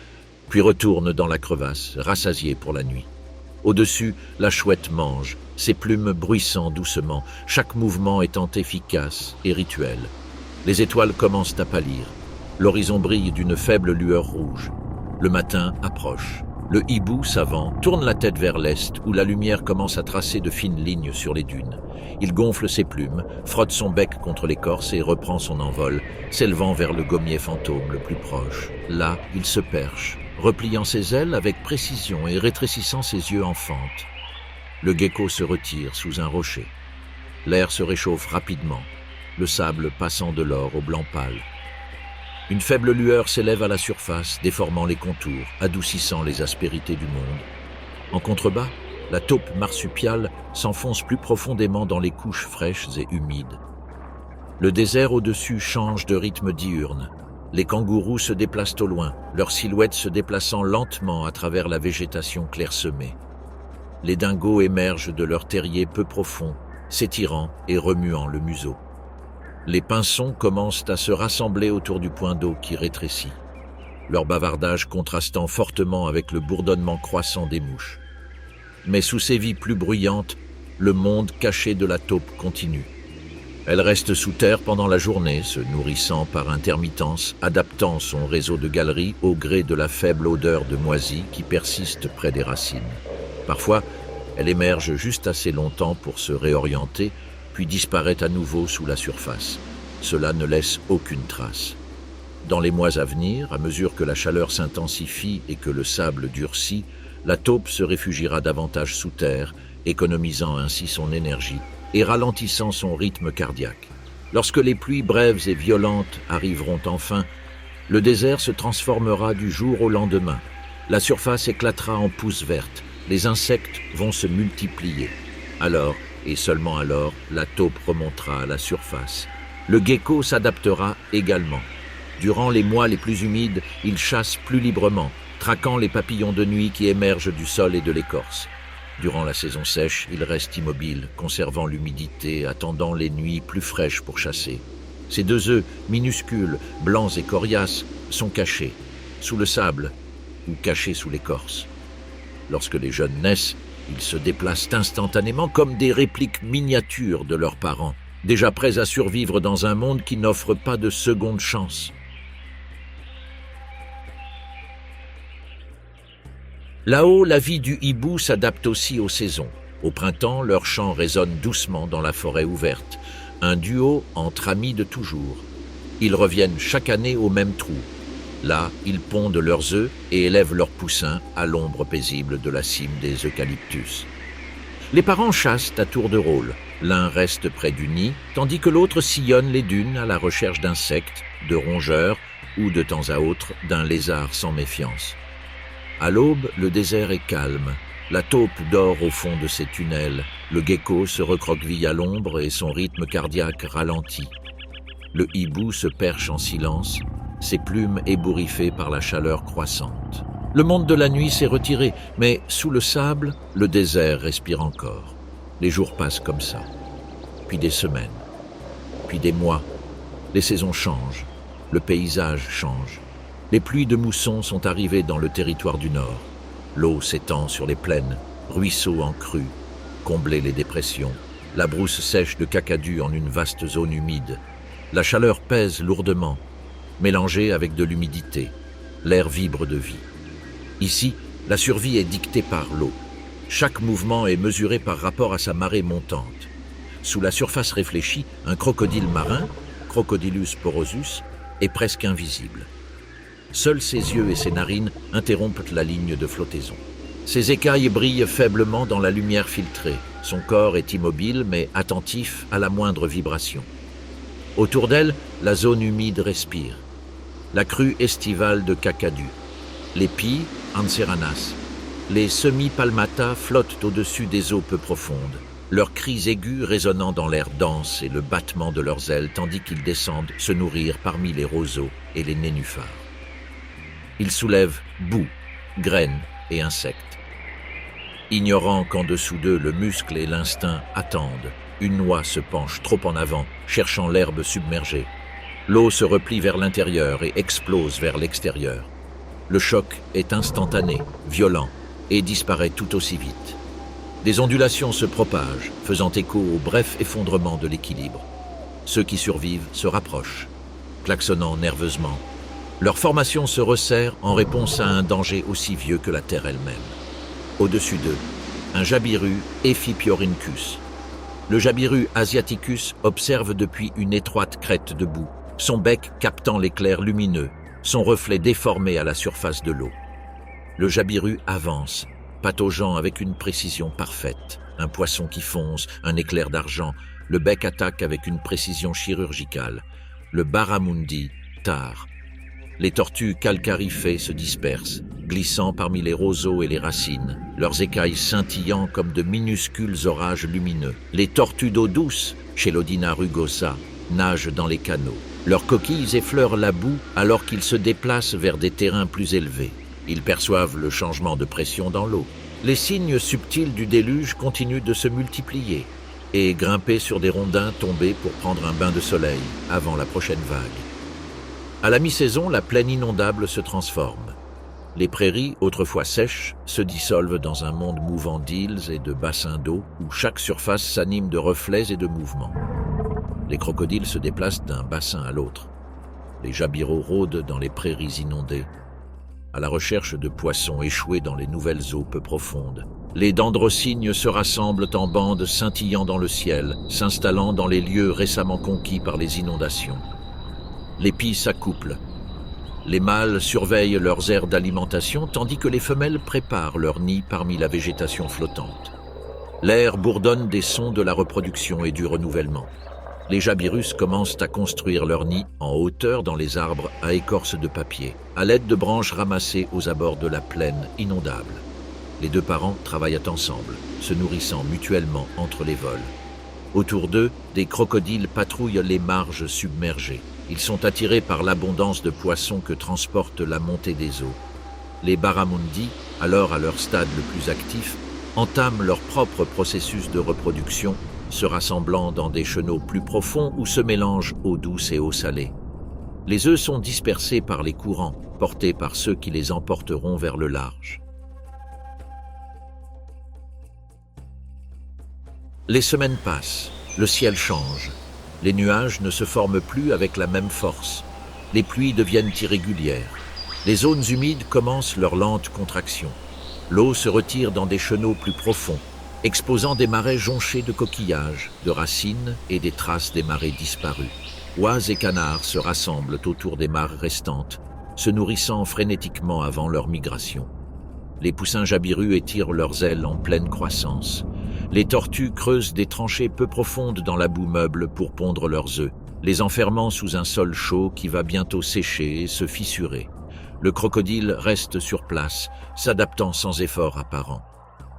puis retourne dans la crevasse, rassasié pour la nuit. Au-dessus, la chouette mange, ses plumes bruissant doucement, chaque mouvement étant efficace et rituel. Les étoiles commencent à pâlir. L'horizon brille d'une faible lueur rouge. Le matin approche. Le hibou, savant, tourne la tête vers l'est où la lumière commence à tracer de fines lignes sur les dunes. Il gonfle ses plumes, frotte son bec contre l'écorce et reprend son envol, s'élevant vers le gommier fantôme le plus proche. Là, il se perche, repliant ses ailes avec précision et rétrécissant ses yeux en fente. Le gecko se retire sous un rocher. L'air se réchauffe rapidement, le sable passant de l'or au blanc pâle. Une faible lueur s'élève à la surface, déformant les contours, adoucissant les aspérités du monde. En contrebas, la taupe marsupiale s'enfonce plus profondément dans les couches fraîches et humides. Le désert au-dessus change de rythme diurne. Les kangourous se déplacent au loin, leurs silhouettes se déplaçant lentement à travers la végétation clairsemée. Les dingos émergent de leur terrier peu profond, s'étirant et remuant le museau. Les pinsons commencent à se rassembler autour du point d'eau qui rétrécit, leur bavardage contrastant fortement avec le bourdonnement croissant des mouches. Mais sous ces vies plus bruyantes, le monde caché de la taupe continue. Elle reste sous terre pendant la journée, se nourrissant par intermittence, adaptant son réseau de galeries au gré de la faible odeur de moisie qui persiste près des racines. Parfois, elle émerge juste assez longtemps pour se réorienter, puis disparaît à nouveau sous la surface. Cela ne laisse aucune trace. Dans les mois à venir, à mesure que la chaleur s'intensifie et que le sable durcit, la taupe se réfugiera davantage sous terre, économisant ainsi son énergie et ralentissant son rythme cardiaque. Lorsque les pluies brèves et violentes arriveront enfin, le désert se transformera du jour au lendemain. La surface éclatera en pousses vertes, les insectes vont se multiplier. Alors, et seulement alors, la taupe remontera à la surface. Le gecko s'adaptera également. Durant les mois les plus humides, il chasse plus librement, traquant les papillons de nuit qui émergent du sol et de l'écorce. Durant la saison sèche, il reste immobile, conservant l'humidité, attendant les nuits plus fraîches pour chasser. Ses 2 œufs, minuscules, blancs et coriaces, sont cachés, sous le sable ou cachés sous l'écorce. Lorsque les jeunes naissent, ils se déplacent instantanément comme des répliques miniatures de leurs parents, déjà prêts à survivre dans un monde qui n'offre pas de seconde chance. Là-haut, la vie du hibou s'adapte aussi aux saisons. Au printemps, leur chant résonne doucement dans la forêt ouverte, un duo entre amis de toujours. Ils reviennent chaque année au même trou. Là, ils pondent leurs œufs et élèvent leurs poussins à l'ombre paisible de la cime des eucalyptus. Les parents chassent à tour de rôle. L'un reste près du nid, tandis que l'autre sillonne les dunes à la recherche d'insectes, de rongeurs ou de temps à autre d'un lézard sans méfiance. À l'aube, le désert est calme. La taupe dort au fond de ses tunnels. Le gecko se recroqueville à l'ombre et son rythme cardiaque ralentit. Le hibou se perche en silence, ses plumes ébouriffées par la chaleur croissante. Le monde de la nuit s'est retiré, mais sous le sable, le désert respire encore. Les jours passent comme ça, puis des semaines, puis des mois. Les saisons changent, le paysage change. Les pluies de mousson sont arrivées dans le territoire du Nord. L'eau s'étend sur les plaines, ruisseaux en crue, combler les dépressions. La brousse sèche de Kakadu en une vaste zone humide. La chaleur pèse lourdement, mélangée avec de l'humidité. L'air vibre de vie. Ici, la survie est dictée par l'eau. Chaque mouvement est mesuré par rapport à sa marée montante. Sous la surface réfléchie, un crocodile marin, Crocodylus porosus, est presque invisible. Seuls ses yeux et ses narines interrompent la ligne de flottaison. Ses écailles brillent faiblement dans la lumière filtrée. Son corps est immobile mais attentif à la moindre vibration. Autour d'elle, la zone humide respire. La crue estivale de Kakadu, les pies, Anseranas, les semi-palmata flottent au-dessus des eaux peu profondes, leurs cris aigus résonnant dans l'air dense et le battement de leurs ailes tandis qu'ils descendent se nourrir parmi les roseaux et les nénuphars. Ils soulèvent boue, graines et insectes. Ignorant qu'en dessous d'eux le muscle et l'instinct attendent, une noix se penche trop en avant, cherchant l'herbe submergée. L'eau se replie vers l'intérieur et explose vers l'extérieur. Le choc est instantané, violent, et disparaît tout aussi vite. Des ondulations se propagent, faisant écho au bref effondrement de l'équilibre. Ceux qui survivent se rapprochent, klaxonnant nerveusement. Leur formation se resserre en réponse à un danger aussi vieux que la Terre elle-même. Au-dessus d'eux, un jabiru Ephipiorhynchus. Le jabiru asiaticus observe depuis une étroite crête de boue, son bec captant l'éclair lumineux, son reflet déformé à la surface de l'eau. Le jabiru avance, pataugeant avec une précision parfaite. Un poisson qui fonce, un éclair d'argent, le bec attaque avec une précision chirurgicale. Le barramundi tare. Les tortues calcarifées se dispersent, glissant parmi les roseaux et les racines, leurs écailles scintillant comme de minuscules orages lumineux. Les tortues d'eau douce, Chelodina rugosa, nagent dans les canaux. Leurs coquilles effleurent la boue alors qu'ils se déplacent vers des terrains plus élevés. Ils perçoivent le changement de pression dans l'eau. Les signes subtils du déluge continuent de se multiplier et grimper sur des rondins tombés pour prendre un bain de soleil avant la prochaine vague. À la mi-saison, la plaine inondable se transforme. Les prairies, autrefois sèches, se dissolvent dans un monde mouvant d'îles et de bassins d'eau où chaque surface s'anime de reflets et de mouvements. Les crocodiles se déplacent d'un bassin à l'autre. Les jabiraux rôdent dans les prairies inondées, à la recherche de poissons échoués dans les nouvelles eaux peu profondes. Les dendrocygnes se rassemblent en bandes scintillant dans le ciel, s'installant dans les lieux récemment conquis par les inondations. Les pies s'accouplent. Les mâles surveillent leurs aires d'alimentation tandis que les femelles préparent leur nid parmi la végétation flottante. L'air bourdonne des sons de la reproduction et du renouvellement. Les jabirus commencent à construire leur nid en hauteur dans les arbres à écorce de papier, à l'aide de branches ramassées aux abords de la plaine inondable. Les deux parents travaillent ensemble, se nourrissant mutuellement entre les vols. Autour d'eux, des crocodiles patrouillent les marges submergées. Ils sont attirés par l'abondance de poissons que transporte la montée des eaux. Les barramundi, alors à leur stade le plus actif, entament leur propre processus de reproduction, se rassemblant dans des chenaux plus profonds où se mélangent eau douce et eau salée. Les œufs sont dispersés par les courants, portés par ceux qui les emporteront vers le large. Les semaines passent, le ciel change. Les nuages ne se forment plus avec la même force. Les pluies deviennent irrégulières. Les zones humides commencent leur lente contraction. L'eau se retire dans des chenaux plus profonds, exposant des marais jonchés de coquillages, de racines et des traces des marées disparues. Oies et canards se rassemblent autour des mares restantes, se nourrissant frénétiquement avant leur migration. Les poussins jabirus étirent leurs ailes en pleine croissance. Les tortues creusent des tranchées peu profondes dans la boue meuble pour pondre leurs œufs, les enfermant sous un sol chaud qui va bientôt sécher et se fissurer. Le crocodile reste sur place, s'adaptant sans effort apparent.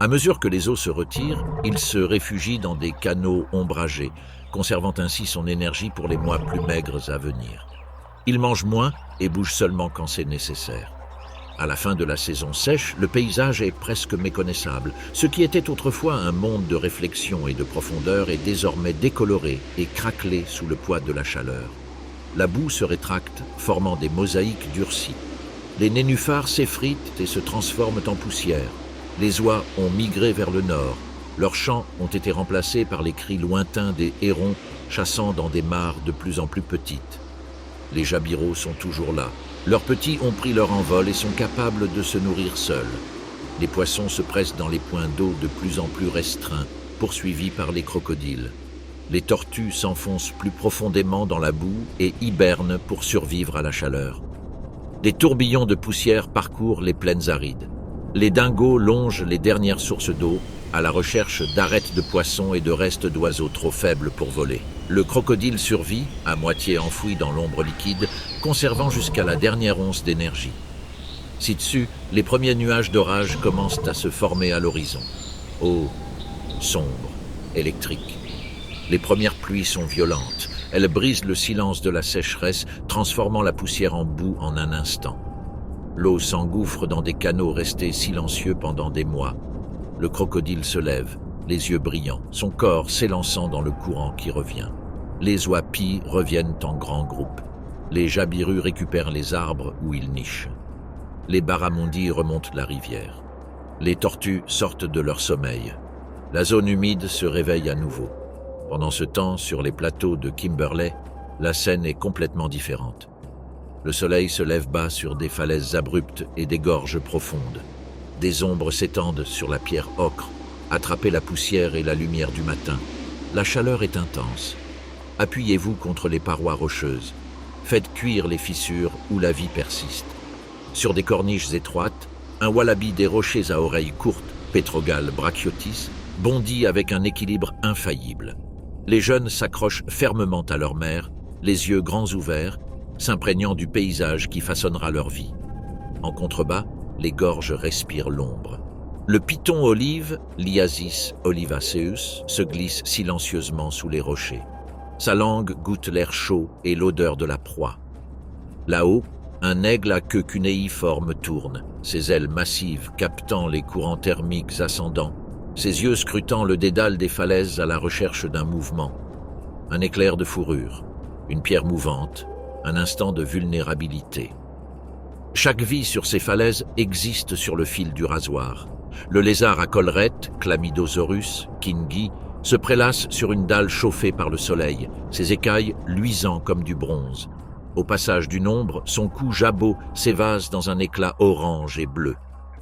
À mesure que les eaux se retirent, il se réfugie dans des canaux ombragés, conservant ainsi son énergie pour les mois plus maigres à venir. Il mange moins et bouge seulement quand c'est nécessaire. À la fin de la saison sèche, le paysage est presque méconnaissable. Ce qui était autrefois un monde de réflexion et de profondeur est désormais décoloré et craquelé sous le poids de la chaleur. La boue se rétracte, formant des mosaïques durcies. Les nénuphars s'effritent et se transforment en poussière. Les oies ont migré vers le nord. Leurs chants ont été remplacés par les cris lointains des hérons chassant dans des mares de plus en plus petites. Les jabiraux sont toujours là, Leurs petits ont pris leur envol et sont capables de se nourrir seuls. Les poissons se pressent dans les points d'eau de plus en plus restreints, poursuivis par les crocodiles. Les tortues s'enfoncent plus profondément dans la boue et hibernent pour survivre à la chaleur. Des tourbillons de poussière parcourent les plaines arides. Les dingos longent les dernières sources d'eau à la recherche d'arêtes de poissons et de restes d'oiseaux trop faibles pour voler. Le crocodile survit, à moitié enfoui dans l'ombre liquide, conservant jusqu'à la dernière once d'énergie. Ci-dessus, les premiers nuages d'orage commencent à se former à l'horizon. Eau, sombre, électrique. Les premières pluies sont violentes. Elles brisent le silence de la sécheresse, transformant la poussière en boue en un instant. L'eau s'engouffre dans des canaux restés silencieux pendant des mois. Le crocodile se lève, les yeux brillants, son corps s'élançant dans le courant qui revient. Les wapis reviennent en grands groupes. Les jabirus récupèrent les arbres où ils nichent. Les barramundis remontent la rivière. Les tortues sortent de leur sommeil. La zone humide se réveille à nouveau. Pendant ce temps, sur les plateaux de Kimberley, la scène est complètement différente. Le soleil se lève bas sur des falaises abruptes et des gorges profondes. Des ombres s'étendent sur la pierre ocre, attrapez la poussière et la lumière du matin. La chaleur est intense. Appuyez-vous contre les parois rocheuses. Faites cuire les fissures où la vie persiste. Sur des corniches étroites, un wallaby des rochers à oreilles courtes, Petrogal brachiotis, bondit avec un équilibre infaillible. Les jeunes s'accrochent fermement à leur mère, les yeux grands ouverts, s'imprégnant du paysage qui façonnera leur vie. En contrebas, les gorges respirent l'ombre. Le python olive, Liasis olivaceus, se glisse silencieusement sous les rochers. Sa langue goûte l'air chaud et l'odeur de la proie. Là-haut, un aigle à queue cunéiforme tourne, ses ailes massives captant les courants thermiques ascendants, ses yeux scrutant le dédale des falaises à la recherche d'un mouvement. Un éclair de fourrure, une pierre mouvante, un instant de vulnérabilité. Chaque vie sur ces falaises existe sur le fil du rasoir. Le lézard à collerette, Chlamydosaurus, Kingi, se prélasse sur une dalle chauffée par le soleil, ses écailles luisant comme du bronze. Au passage d'une ombre, son cou jabot s'évase dans un éclat orange et bleu.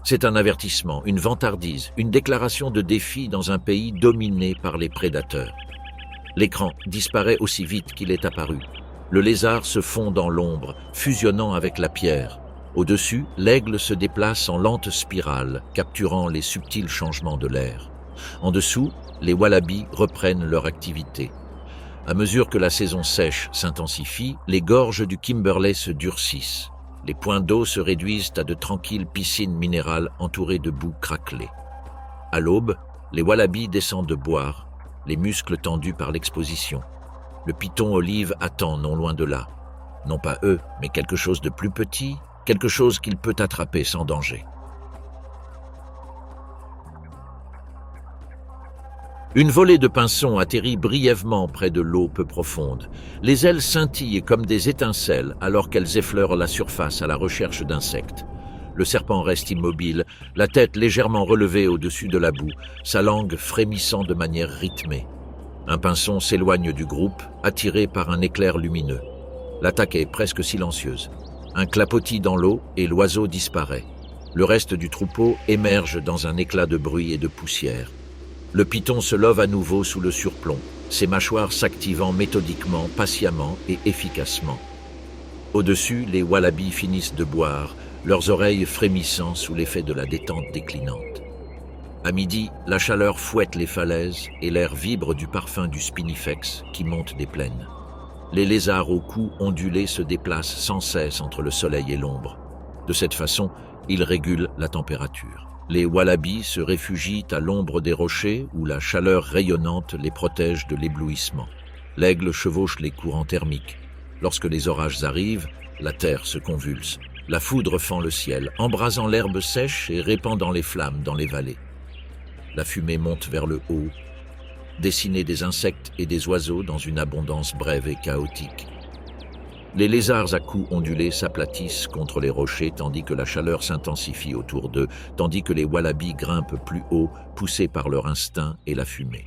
C'est un avertissement, une vantardise, une déclaration de défi dans un pays dominé par les prédateurs. L'écran disparaît aussi vite qu'il est apparu. Le lézard se fond dans l'ombre, fusionnant avec la pierre. Au-dessus, l'aigle se déplace en lente spirale, capturant les subtils changements de l'air. En dessous, les wallabies reprennent leur activité. À mesure que la saison sèche s'intensifie, les gorges du Kimberley se durcissent. Les points d'eau se réduisent à de tranquilles piscines minérales entourées de boue craquelée. À l'aube, les wallabies descendent boire, les muscles tendus par l'exposition. Le python olive attend non loin de là. Non pas eux, mais quelque chose de plus petit, quelque chose qu'il peut attraper sans danger. Une volée de pinsons atterrit brièvement près de l'eau peu profonde. Les ailes scintillent comme des étincelles alors qu'elles effleurent la surface à la recherche d'insectes. Le serpent reste immobile, la tête légèrement relevée au-dessus de la boue, sa langue frémissant de manière rythmée. Un pinson s'éloigne du groupe, attiré par un éclair lumineux. L'attaque est presque silencieuse. Un clapotis dans l'eau et l'oiseau disparaît. Le reste du troupeau émerge dans un éclat de bruit et de poussière. Le python se love à nouveau sous le surplomb, ses mâchoires s'activant méthodiquement, patiemment et efficacement. Au-dessus, les wallabies finissent de boire, leurs oreilles frémissant sous l'effet de la détente déclinante. À midi, la chaleur fouette les falaises et l'air vibre du parfum du spinifex qui monte des plaines. Les lézards au cou ondulé se déplacent sans cesse entre le soleil et l'ombre. De cette façon, ils régulent la température. Les wallabies se réfugient à l'ombre des rochers où la chaleur rayonnante les protège de l'éblouissement. L'aigle chevauche les courants thermiques. Lorsque les orages arrivent, la terre se convulse. La foudre fend le ciel, embrasant l'herbe sèche et répandant les flammes dans les vallées. La fumée monte vers le haut, dessiner des insectes et des oiseaux dans une abondance brève et chaotique. Les lézards à cou ondulés s'aplatissent contre les rochers tandis que la chaleur s'intensifie autour d'eux, tandis que les wallabies grimpent plus haut, poussés par leur instinct et la fumée.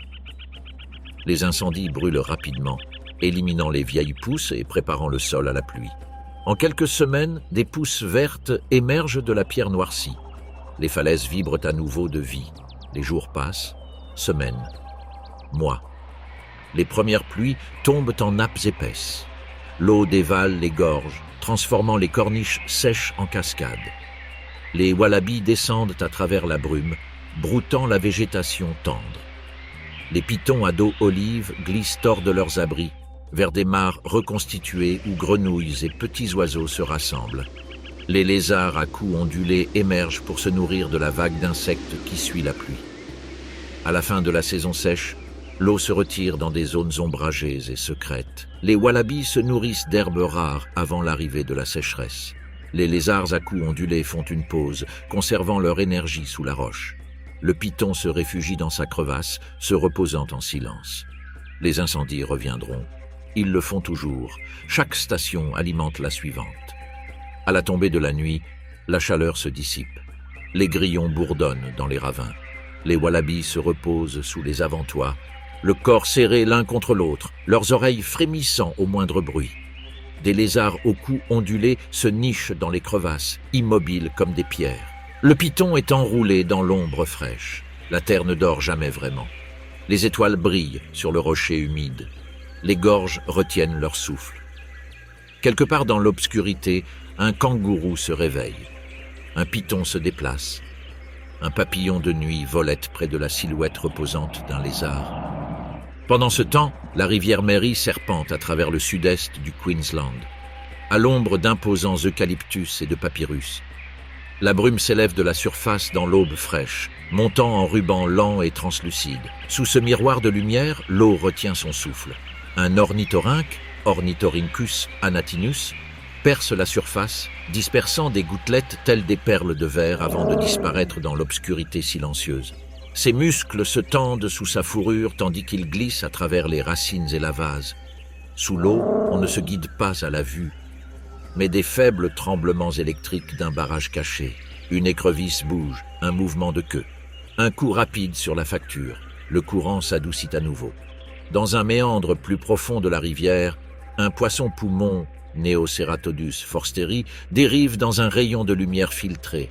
Les incendies brûlent rapidement, éliminant les vieilles pousses et préparant le sol à la pluie. En quelques semaines, des pousses vertes émergent de la pierre noircie. Les falaises vibrent à nouveau de vie. Les jours passent, semaines, mois. Les premières pluies tombent en nappes épaisses. L'eau dévale les gorges, transformant les corniches sèches en cascades. Les wallabies descendent à travers la brume, broutant la végétation tendre. Les pitons à dos olive glissent hors de leurs abris, vers des mares reconstituées où grenouilles et petits oiseaux se rassemblent. Les lézards à cou ondulés émergent pour se nourrir de la vague d'insectes qui suit la pluie. À la fin de la saison sèche, l'eau se retire dans des zones ombragées et secrètes. Les wallabies se nourrissent d'herbes rares avant l'arrivée de la sécheresse. Les lézards à cou ondulés font une pause, conservant leur énergie sous la roche. Le python se réfugie dans sa crevasse, se reposant en silence. Les incendies reviendront. Ils le font toujours. Chaque station alimente la suivante. À la tombée de la nuit, la chaleur se dissipe. Les grillons bourdonnent dans les ravins. Les wallabies se reposent sous les avant-toits, le corps serré l'un contre l'autre, leurs oreilles frémissant au moindre bruit. Des lézards au cou ondulé se nichent dans les crevasses, immobiles comme des pierres. Le python est enroulé dans l'ombre fraîche. La terre ne dort jamais vraiment. Les étoiles brillent sur le rocher humide. Les gorges retiennent leur souffle. Quelque part dans l'obscurité, un kangourou se réveille. Un python se déplace. Un papillon de nuit volette près de la silhouette reposante d'un lézard. Pendant ce temps, la rivière Mary serpente à travers le sud-est du Queensland, à l'ombre d'imposants eucalyptus et de papyrus. La brume s'élève de la surface dans l'aube fraîche, montant en ruban lent et translucide. Sous ce miroir de lumière, l'eau retient son souffle. Un ornithorynque, Ornithorhynchus anatinus, perce la surface, dispersant des gouttelettes telles des perles de verre avant de disparaître dans l'obscurité silencieuse. Ses muscles se tendent sous sa fourrure tandis qu'il glisse à travers les racines et la vase. Sous l'eau, on ne se guide pas à la vue, mais des faibles tremblements électriques d'un barrage caché. Une écrevisse bouge, un mouvement de queue. Un coup rapide sur la facture, le courant s'adoucit à nouveau. Dans un méandre plus profond de la rivière, un poisson-poumon, Neoceratodus forsteri, dérive dans un rayon de lumière filtrée.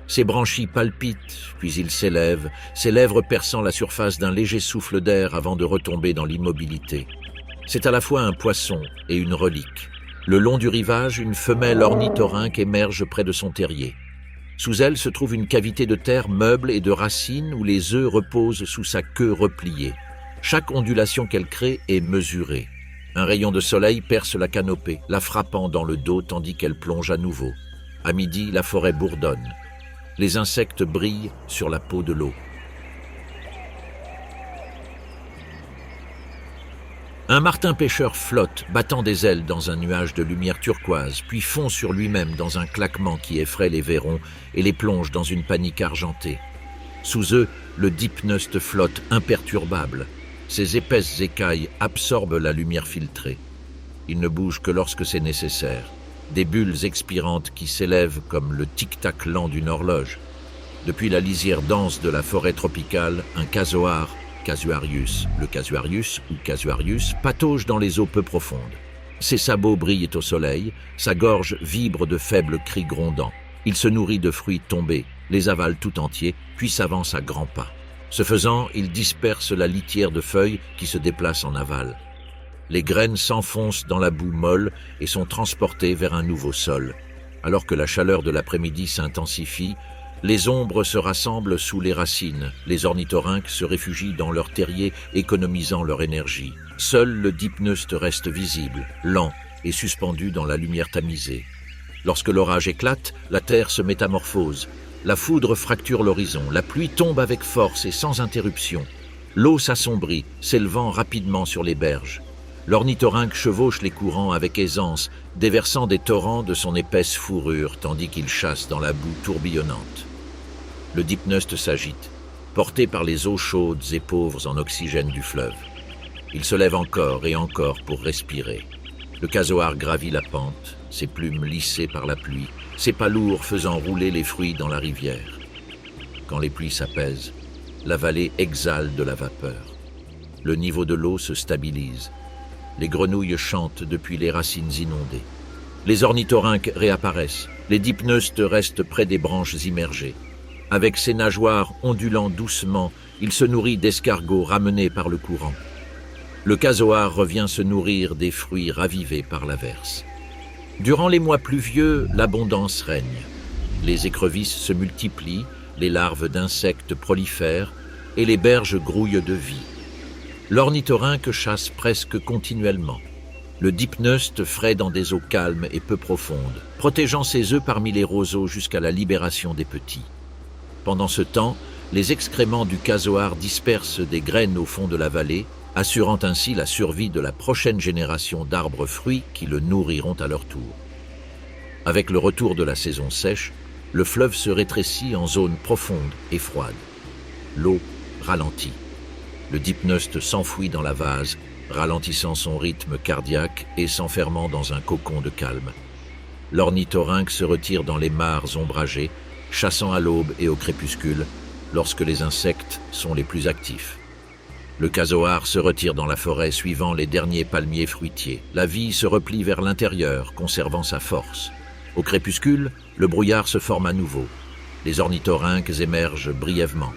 Ses branchies palpitent, puis il s'élève, ses lèvres perçant la surface d'un léger souffle d'air avant de retomber dans l'immobilité. C'est à la fois un poisson et une relique. Le long du rivage, une femelle ornithorynque émerge près de son terrier. Sous elle se trouve une cavité de terre meuble et de racines où les œufs reposent sous sa queue repliée. Chaque ondulation qu'elle crée est mesurée. Un rayon de soleil perce la canopée, la frappant dans le dos tandis qu'elle plonge à nouveau. À midi, la forêt bourdonne. Les insectes brillent sur la peau de l'eau. Un martin-pêcheur flotte, battant des ailes dans un nuage de lumière turquoise, puis fond sur lui-même dans un claquement qui effraie les vairons et les plonge dans une panique argentée. Sous eux, le dipneuste flotte imperturbable. Ses épaisses écailles absorbent la lumière filtrée. Il ne bouge que lorsque c'est nécessaire. Des bulles expirantes qui s'élèvent comme le tic-tac lent d'une horloge. Depuis la lisière dense de la forêt tropicale, un casoar, Casuarius, le Casuarius ou Casuarius, patauge dans les eaux peu profondes. Ses sabots brillent au soleil, sa gorge vibre de faibles cris grondants. Il se nourrit de fruits tombés, les avale tout entiers, puis s'avance à grands pas. Ce faisant, il disperse la litière de feuilles qui se déplace en aval. Les graines s'enfoncent dans la boue molle et sont transportées vers un nouveau sol. Alors que la chaleur de l'après-midi s'intensifie, les ombres se rassemblent sous les racines. Les ornithorynques se réfugient dans leurs terriers, économisant leur énergie. Seul le dipneuste reste visible, lent et suspendu dans la lumière tamisée. Lorsque l'orage éclate, la terre se métamorphose. La foudre fracture l'horizon, la pluie tombe avec force et sans interruption. L'eau s'assombrit, s'élevant rapidement sur les berges. L'ornithorynque chevauche les courants avec aisance, déversant des torrents de son épaisse fourrure tandis qu'il chasse dans la boue tourbillonnante. Le dipneuste s'agite, porté par les eaux chaudes et pauvres en oxygène du fleuve. Il se lève encore et encore pour respirer. Le casoar gravit la pente, ses plumes lissées par la pluie, ses pas lourds faisant rouler les fruits dans la rivière. Quand les pluies s'apaisent, la vallée exhale de la vapeur. Le niveau de l'eau se stabilise. Les grenouilles chantent depuis les racines inondées. Les ornithorynques réapparaissent. Les dipneustes restent près des branches immergées. Avec ses nageoires ondulant doucement, il se nourrit d'escargots ramenés par le courant. Le casoar revient se nourrir des fruits ravivés par l'averse. Durant les mois pluvieux, l'abondance règne. Les écrevisses se multiplient, les larves d'insectes prolifèrent et les berges grouillent de vie. L'ornithorynque chasse presque continuellement. Le dipneuste fraie dans des eaux calmes et peu profondes, protégeant ses œufs parmi les roseaux jusqu'à la libération des petits. Pendant ce temps, les excréments du casoar dispersent des graines au fond de la vallée, assurant ainsi la survie de la prochaine génération d'arbres fruits qui le nourriront à leur tour. Avec le retour de la saison sèche, le fleuve se rétrécit en zone profonde et froide. L'eau ralentit. Le dipneuste s'enfouit dans la vase, ralentissant son rythme cardiaque et s'enfermant dans un cocon de calme. L'ornithorynque se retire dans les mares ombragées, chassant à l'aube et au crépuscule, lorsque les insectes sont les plus actifs. Le casoar se retire dans la forêt suivant les derniers palmiers fruitiers. La vie se replie vers l'intérieur, conservant sa force. Au crépuscule, le brouillard se forme à nouveau. Les ornithorynques émergent brièvement.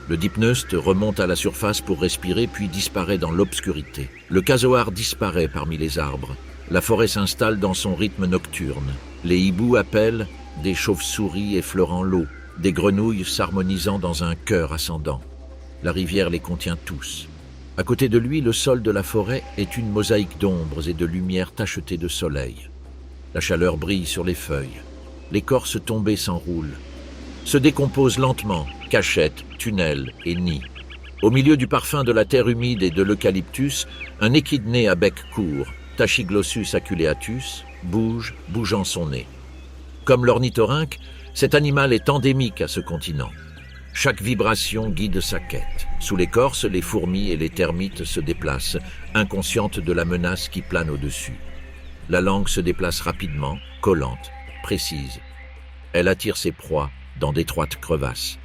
Le dipneuste remonte à la surface pour respirer puis disparaît dans l'obscurité. Le casoar disparaît parmi les arbres. La forêt s'installe dans son rythme nocturne. Les hiboux appellent, des chauves-souris effleurant l'eau, des grenouilles s'harmonisant dans un chœur ascendant. La rivière les contient tous. À côté de lui, le sol de la forêt est une mosaïque d'ombres et de lumières tachetées de soleil. La chaleur brille sur les feuilles. L'écorce tombée s'enroule. Se décompose lentement, cachettes, tunnels et nids. Au milieu du parfum de la terre humide et de l'eucalyptus, un échidné à bec court, Tachyglossus aculeatus, bougeant son nez. Comme l'ornithorynque, cet animal est endémique à ce continent. Chaque vibration guide sa quête. Sous l'écorce, les fourmis et les termites se déplacent, inconscientes de la menace qui plane au-dessus. La langue se déplace rapidement, collante, précise. Elle attire ses proies dans d'étroites crevasses.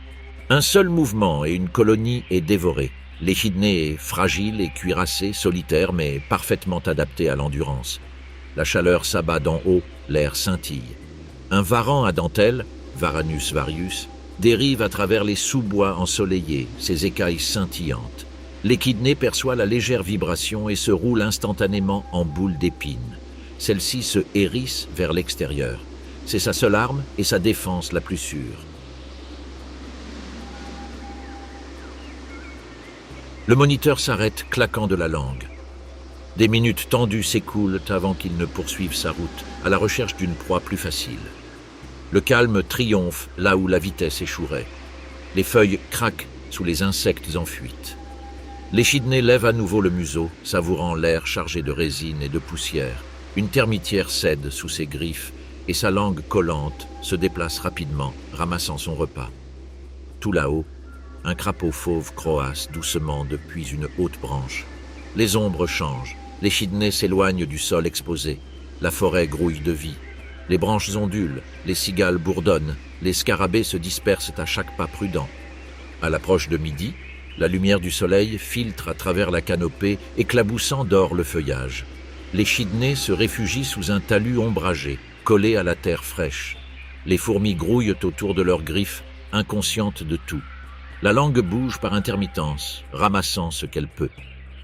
Un seul mouvement et une colonie est dévorée. L'échidné est fragile et cuirassé, solitaire mais parfaitement adapté à l'endurance. La chaleur s'abat d'en haut, l'air scintille. Un varan à dentelle, Varanus varius, dérive à travers les sous-bois ensoleillés, ses écailles scintillantes. L'échidné perçoit la légère vibration et se roule instantanément en boule d'épines. Celle-ci se hérisse vers l'extérieur. C'est sa seule arme et sa défense la plus sûre. Le moniteur s'arrête, claquant de la langue. Des minutes tendues s'écoulent avant qu'il ne poursuive sa route, à la recherche d'une proie plus facile. Le calme triomphe là où la vitesse échouerait. Les feuilles craquent sous les insectes en fuite. L'échidné lève à nouveau le museau, savourant l'air chargé de résine et de poussière. Une termitière cède sous ses griffes et sa langue collante se déplace rapidement, ramassant son repas. Tout là-haut, un crapaud fauve croasse doucement depuis une haute branche. Les ombres changent, l'échidné s'éloigne du sol exposé, la forêt grouille de vie. Les branches ondulent, les cigales bourdonnent, les scarabées se dispersent à chaque pas prudent. À l'approche de midi, la lumière du soleil filtre à travers la canopée, éclaboussant d'or le feuillage. L'échidné se réfugie sous un talus ombragé, collé à la terre fraîche. Les fourmis grouillent autour de leurs griffes, inconscientes de tout. La langue bouge par intermittence, ramassant ce qu'elle peut.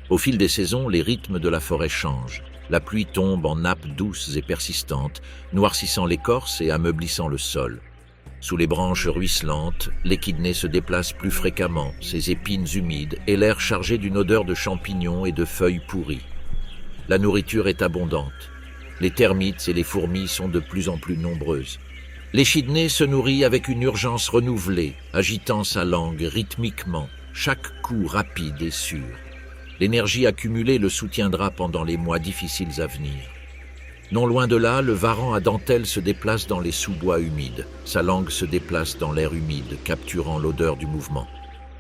Au fil des saisons, les rythmes de la forêt changent. La pluie tombe en nappes douces et persistantes, noircissant l'écorce et ameublissant le sol. Sous les branches ruisselantes, l'échidné se déplace plus fréquemment, ses épines humides et l'air chargé d'une odeur de champignons et de feuilles pourries. La nourriture est abondante. Les termites et les fourmis sont de plus en plus nombreuses. L'échidné se nourrit avec une urgence renouvelée, agitant sa langue rythmiquement, chaque coup rapide et sûr. L'énergie accumulée le soutiendra pendant les mois difficiles à venir. Non loin de là, le varan à dentelle se déplace dans les sous-bois humides. Sa langue se déplace dans l'air humide, capturant l'odeur du mouvement.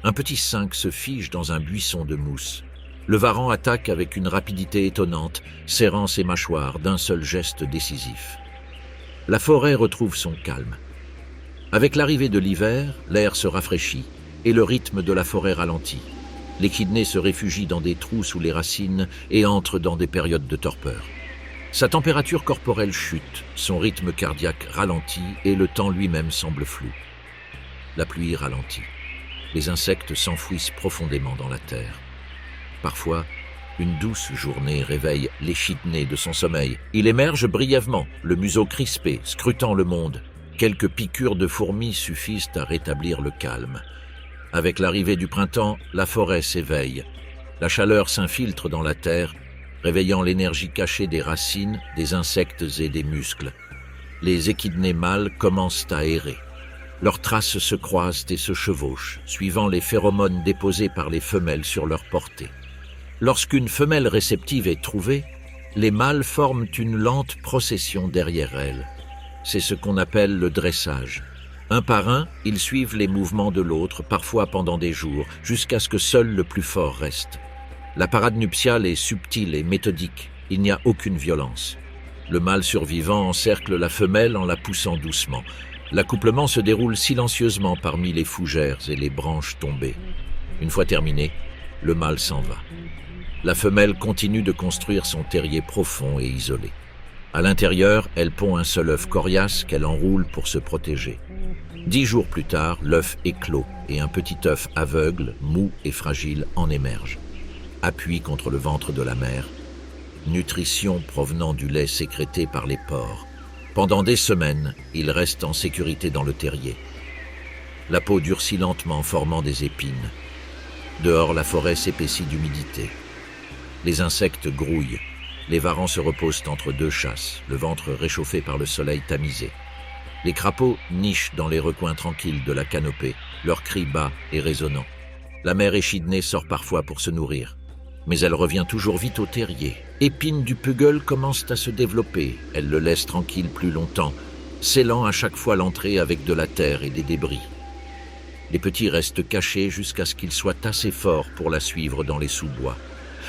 Un petit cinq se fige dans un buisson de mousse. Le varan attaque avec une rapidité étonnante, serrant ses mâchoires d'un seul geste décisif. La forêt retrouve son calme. Avec l'arrivée de l'hiver, l'air se rafraîchit et le rythme de la forêt ralentit. L'échidné se réfugie dans des trous sous les racines et entre dans des périodes de torpeur. Sa température corporelle chute, son rythme cardiaque ralentit et le temps lui-même semble flou. La pluie ralentit. Les insectes s'enfouissent profondément dans la terre. Parfois, une douce journée réveille l'échidné de son sommeil. Il émerge brièvement, le museau crispé, scrutant le monde. Quelques piqûres de fourmis suffisent à rétablir le calme. Avec l'arrivée du printemps, la forêt s'éveille. La chaleur s'infiltre dans la terre, réveillant l'énergie cachée des racines, des insectes et des muscles. Les échidnés mâles commencent à errer. Leurs traces se croisent et se chevauchent, suivant les phéromones déposés par les femelles sur leur portée. Lorsqu'une femelle réceptive est trouvée, les mâles forment une lente procession derrière elle. C'est ce qu'on appelle le dressage. Un par un, ils suivent les mouvements de l'autre, parfois pendant des jours, jusqu'à ce que seul le plus fort reste. La parade nuptiale est subtile et méthodique, il n'y a aucune violence. Le mâle survivant encercle la femelle en la poussant doucement. L'accouplement se déroule silencieusement parmi les fougères et les branches tombées. Une fois terminé, le mâle s'en va. La femelle continue de construire son terrier profond et isolé. À l'intérieur, elle pond un seul œuf coriace qu'elle enroule pour se protéger. 10 jours plus tard, l'œuf éclot et un petit œuf aveugle, mou et fragile en émerge. Appuie contre le ventre de la mère, nutrition provenant du lait sécrété par les porcs. Pendant des semaines, il reste en sécurité dans le terrier. La peau durcit lentement, formant des épines. Dehors, la forêt s'épaissit d'humidité. Les insectes grouillent. Les varans se reposent entre deux chasses, le ventre réchauffé par le soleil tamisé. Les crapauds nichent dans les recoins tranquilles de la canopée, leurs cris bas et résonnants. La mère échidnée sort parfois pour se nourrir. Mais elle revient toujours vite au terrier. Épines du puggle commencent à se développer. Elle le laisse tranquille plus longtemps, scellant à chaque fois l'entrée avec de la terre et des débris. Les petits restent cachés jusqu'à ce qu'ils soient assez forts pour la suivre dans les sous-bois.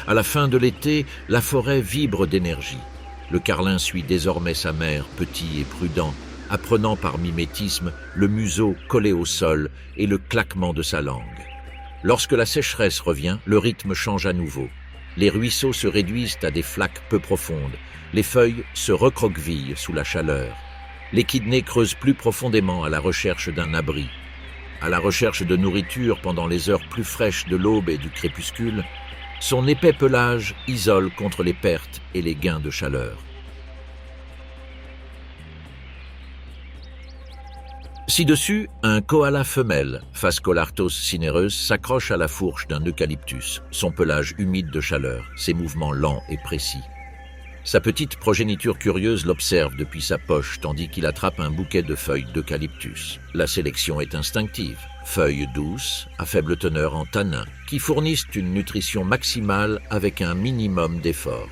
À la fin de l'été, la forêt vibre d'énergie. Le carlin suit désormais sa mère, petit et prudent, apprenant par mimétisme le museau collé au sol et le claquement de sa langue. Lorsque la sécheresse revient, le rythme change à nouveau. Les ruisseaux se réduisent à des flaques peu profondes. Les feuilles se recroquevillent sous la chaleur. L'échidné creuse plus profondément à la recherche d'un abri. À la recherche de nourriture pendant les heures plus fraîches de l'aube et du crépuscule, son épais pelage isole contre les pertes et les gains de chaleur. Ci-dessus, un koala femelle, Phascolarctos cinereus, s'accroche à la fourche d'un eucalyptus, son pelage humide de chaleur, ses mouvements lents et précis. Sa petite progéniture curieuse l'observe depuis sa poche tandis qu'il attrape un bouquet de feuilles d'eucalyptus. La sélection est instinctive. Feuilles douces, à faible teneur en tannin, qui fournissent une nutrition maximale avec un minimum d'effort.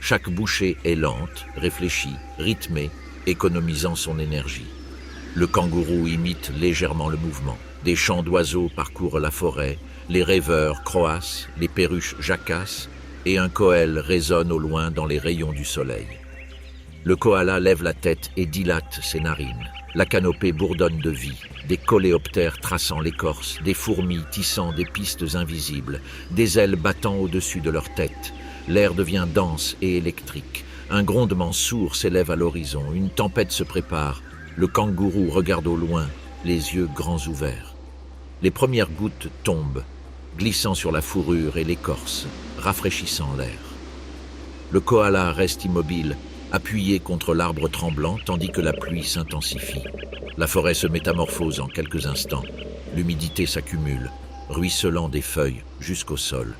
Chaque bouchée est lente, réfléchie, rythmée, économisant son énergie. Le kangourou imite légèrement le mouvement. Des chants d'oiseaux parcourent la forêt, les rêveurs croassent, les perruches jacassent, et un koel résonne au loin dans les rayons du soleil. Le koala lève la tête et dilate ses narines. La canopée bourdonne de vie, des coléoptères traçant l'écorce, des fourmis tissant des pistes invisibles, des ailes battant au-dessus de leur tête. L'air devient dense et électrique. Un grondement sourd s'élève à l'horizon, une tempête se prépare. Le kangourou regarde au loin, les yeux grands ouverts. Les premières gouttes tombent, glissant sur la fourrure et l'écorce, rafraîchissant l'air. Le koala reste immobile, appuyé contre l'arbre tremblant, tandis que la pluie s'intensifie. La forêt se métamorphose en quelques instants. L'humidité s'accumule, ruisselant des feuilles jusqu'au sol.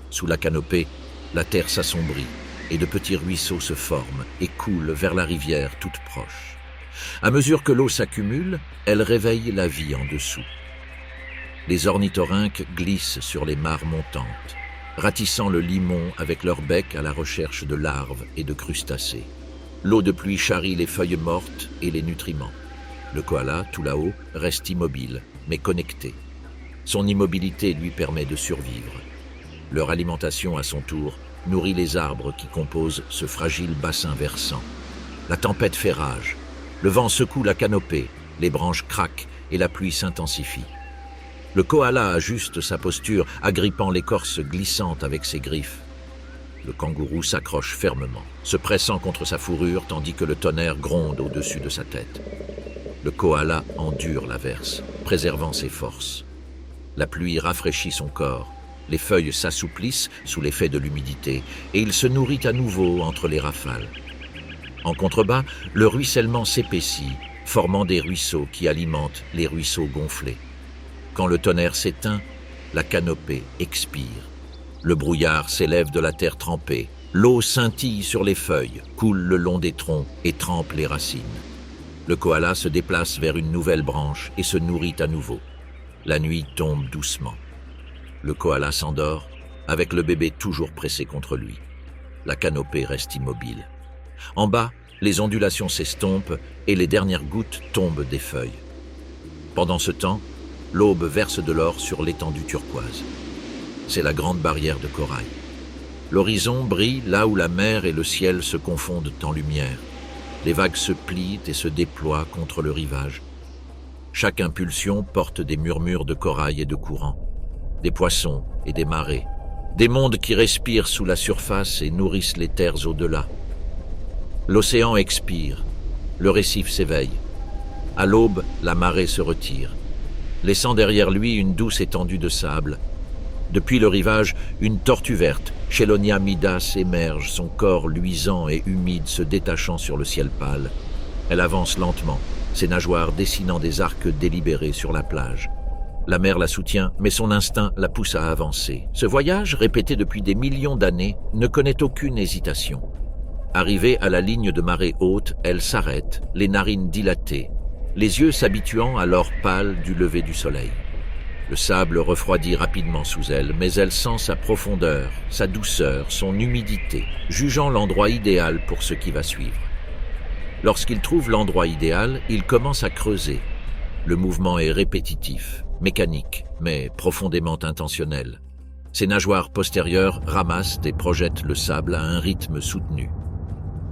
Sous la canopée, la terre s'assombrit et de petits ruisseaux se forment et coulent vers la rivière toute proche. À mesure que l'eau s'accumule, elle réveille la vie en dessous. Les ornithorynques glissent sur les mares montantes, ratissant le limon avec leur bec à la recherche de larves et de crustacés. L'eau de pluie charrie les feuilles mortes et les nutriments. Le koala, tout là-haut, reste immobile, mais connecté. Son immobilité lui permet de survivre. Leur alimentation, à son tour, nourrit les arbres qui composent ce fragile bassin versant. La tempête fait rage. Le vent secoue la canopée, les branches craquent et la pluie s'intensifie. Le koala ajuste sa posture, agrippant l'écorce glissante avec ses griffes. Le kangourou s'accroche fermement, se pressant contre sa fourrure tandis que le tonnerre gronde au-dessus de sa tête. Le koala endure l'averse, préservant ses forces. La pluie rafraîchit son corps, les feuilles s'assouplissent sous l'effet de l'humidité et il se nourrit à nouveau entre les rafales. En contrebas, le ruissellement s'épaissit, formant des ruisseaux qui alimentent les ruisseaux gonflés. Quand le tonnerre s'éteint, la canopée expire. Le brouillard s'élève de la terre trempée. L'eau scintille sur les feuilles, coule le long des troncs et trempe les racines. Le koala se déplace vers une nouvelle branche et se nourrit à nouveau. La nuit tombe doucement. Le koala s'endort, avec le bébé toujours pressé contre lui. La canopée reste immobile. En bas, les ondulations s'estompent et les dernières gouttes tombent des feuilles. Pendant ce temps, l'aube verse de l'or sur l'étendue turquoise. C'est la grande barrière de corail. L'horizon brille là où la mer et le ciel se confondent en lumière. Les vagues se plient et se déploient contre le rivage. Chaque impulsion porte des murmures de corail et de courant, des poissons et des marées, des mondes qui respirent sous la surface et nourrissent les terres au-delà. L'océan expire, le récif s'éveille. À l'aube, la marée se retire, laissant derrière lui une douce étendue de sable. Depuis le rivage, une tortue verte, Chelonia midas, émerge, son corps luisant et humide se détachant sur le ciel pâle. Elle avance lentement, ses nageoires dessinant des arcs délibérés sur la plage. La mer la soutient, mais son instinct la pousse à avancer. Ce voyage, répété depuis des millions d'années, ne connaît aucune hésitation. Arrivée à la ligne de marée haute, elle s'arrête, les narines dilatées, les yeux s'habituant à l'or pâle du lever du soleil. Le sable refroidit rapidement sous elle, mais elle sent sa profondeur, sa douceur, son humidité, jugeant l'endroit idéal pour ce qui va suivre. Lorsqu'il trouve l'endroit idéal, il commence à creuser. Le mouvement est répétitif, mécanique, mais profondément intentionnel. Ses nageoires postérieures ramassent et projettent le sable à un rythme soutenu.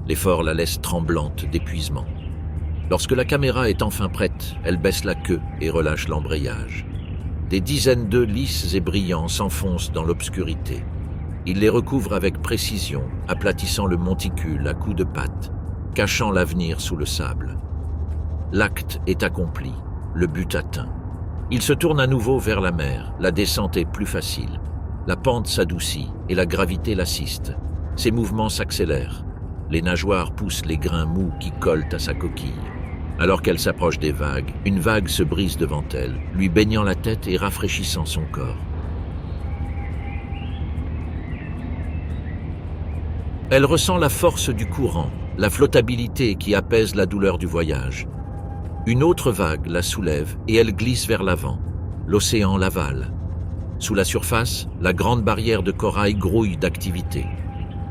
L'effort la laisse tremblante d'épuisement. Lorsque la caméra est enfin prête, elle baisse la queue et relâche l'embrayage. Des dizaines d'œufs lisses et brillants s'enfoncent dans l'obscurité. Il les recouvre avec précision, aplatissant le monticule à coups de patte, cachant l'avenir sous le sable. L'acte est accompli, le but atteint. Il se tourne à nouveau vers la mer, la descente est plus facile. La pente s'adoucit et la gravité l'assiste. Ses mouvements s'accélèrent. Les nageoires poussent les grains mous qui collent à sa coquille. Alors qu'elle s'approche des vagues, une vague se brise devant elle, lui baignant la tête et rafraîchissant son corps. Elle ressent la force du courant, la flottabilité qui apaise la douleur du voyage. Une autre vague la soulève et elle glisse vers l'avant. L'océan l'avale. Sous la surface, la grande barrière de corail grouille d'activité.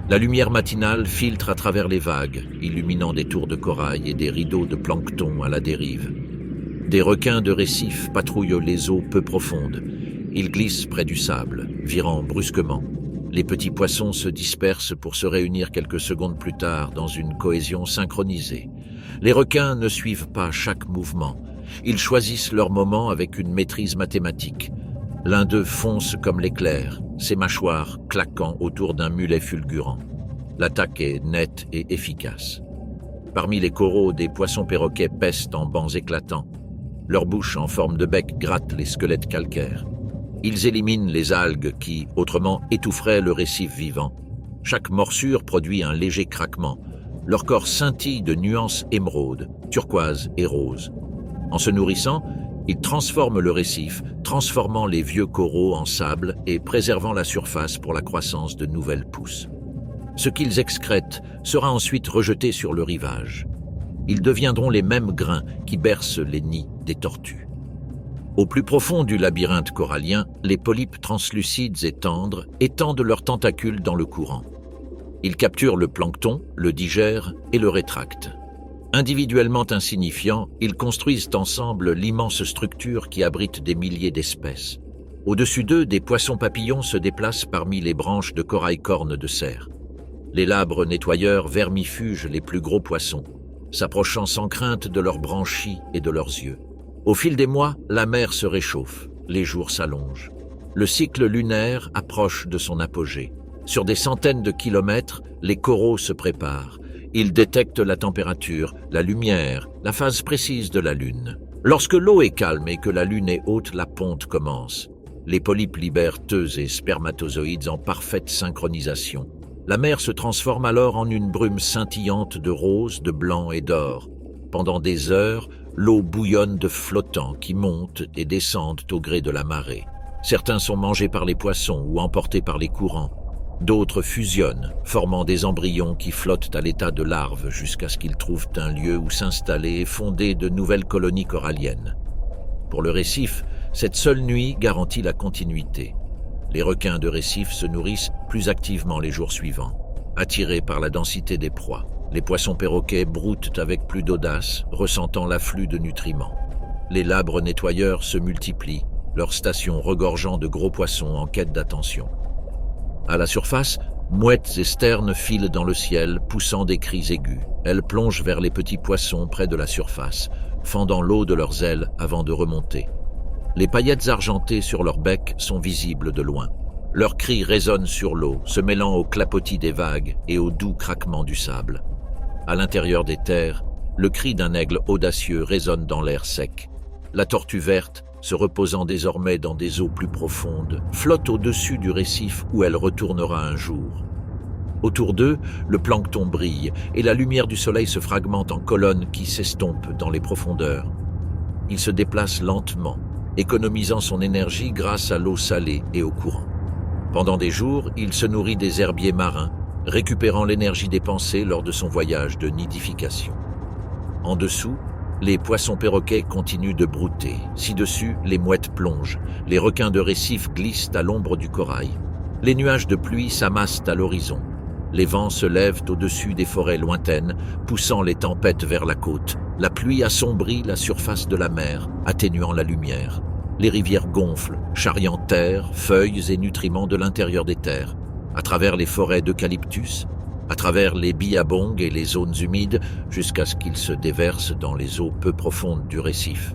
La lumière matinale filtre à travers les vagues, illuminant des tours de corail et des rideaux de plancton à la dérive. Des requins de récif patrouillent les eaux peu profondes. Ils glissent près du sable, virant brusquement. Les petits poissons se dispersent pour se réunir quelques secondes plus tard dans une cohésion synchronisée. Les requins ne suivent pas chaque mouvement. Ils choisissent leur moment avec une maîtrise mathématique. L'un d'eux fonce comme l'éclair, ses mâchoires claquant autour d'un mulet fulgurant. L'attaque est nette et efficace. Parmi les coraux, des poissons perroquets pestent en bancs éclatants. Leur bouche en forme de bec gratte les squelettes calcaires. Ils éliminent les algues qui, autrement, étoufferaient le récif vivant. Chaque morsure produit un léger craquement. Leur corps scintille de nuances émeraudes, turquoises et roses. En se nourrissant, ils transforment le récif, transformant les vieux coraux en sable et préservant la surface pour la croissance de nouvelles pousses. Ce qu'ils excrètent sera ensuite rejeté sur le rivage. Ils deviendront les mêmes grains qui bercent les nids des tortues. Au plus profond du labyrinthe corallien, les polypes translucides et tendres étendent leurs tentacules dans le courant. Ils capturent le plancton, le digèrent et le rétractent. Individuellement insignifiants, ils construisent ensemble l'immense structure qui abrite des milliers d'espèces. Au-dessus d'eux, des poissons papillons se déplacent parmi les branches de corail-cornes de cerf. Les labres nettoyeurs vermifugent les plus gros poissons, s'approchant sans crainte de leurs branchies et de leurs yeux. Au fil des mois, la mer se réchauffe, les jours s'allongent. Le cycle lunaire approche de son apogée. Sur des centaines de kilomètres, les coraux se préparent. Ils détectent la température, la lumière, la phase précise de la Lune. Lorsque l'eau est calme et que la Lune est haute, la ponte commence. Les polypes libèrent œufs et spermatozoïdes en parfaite synchronisation. La mer se transforme alors en une brume scintillante de rose, de blanc et d'or. Pendant des heures, l'eau bouillonne de flottants qui montent et descendent au gré de la marée. Certains sont mangés par les poissons ou emportés par les courants. D'autres fusionnent, formant des embryons qui flottent à l'état de larves jusqu'à ce qu'ils trouvent un lieu où s'installer et fonder de nouvelles colonies coralliennes. Pour le récif, cette seule nuit garantit la continuité. Les requins de récif se nourrissent plus activement les jours suivants. Attirés par la densité des proies, les poissons perroquets broutent avec plus d'audace, ressentant l'afflux de nutriments. Les labres nettoyeurs se multiplient, leurs stations regorgeant de gros poissons en quête d'attention. À la surface, mouettes et sternes filent dans le ciel, poussant des cris aigus. Elles plongent vers les petits poissons près de la surface, fendant l'eau de leurs ailes avant de remonter. Les paillettes argentées sur leur bec sont visibles de loin. Leurs cris résonnent sur l'eau, se mêlant au clapotis des vagues et au doux craquement du sable. À l'intérieur des terres, le cri d'un aigle audacieux résonne dans l'air sec. La tortue verte, se reposant désormais dans des eaux plus profondes, flotte au-dessus du récif où elle retournera un jour. Autour d'eux, le plancton brille et la lumière du soleil se fragmente en colonnes qui s'estompent dans les profondeurs. Il se déplace lentement, économisant son énergie grâce à l'eau salée et au courant. Pendant des jours, il se nourrit des herbiers marins, récupérant l'énergie dépensée lors de son voyage de nidification. En dessous, les poissons perroquets continuent de brouter. Ci-dessus, les mouettes plongent. Les requins de récif glissent à l'ombre du corail. Les nuages de pluie s'amassent à l'horizon. Les vents se lèvent au-dessus des forêts lointaines, poussant les tempêtes vers la côte. La pluie assombrit la surface de la mer, atténuant la lumière. Les rivières gonflent, charriant terre, feuilles et nutriments de l'intérieur des terres. À travers les forêts d'eucalyptus, à travers les billabongs et les zones humides, jusqu'à ce qu'ils se déversent dans les eaux peu profondes du récif.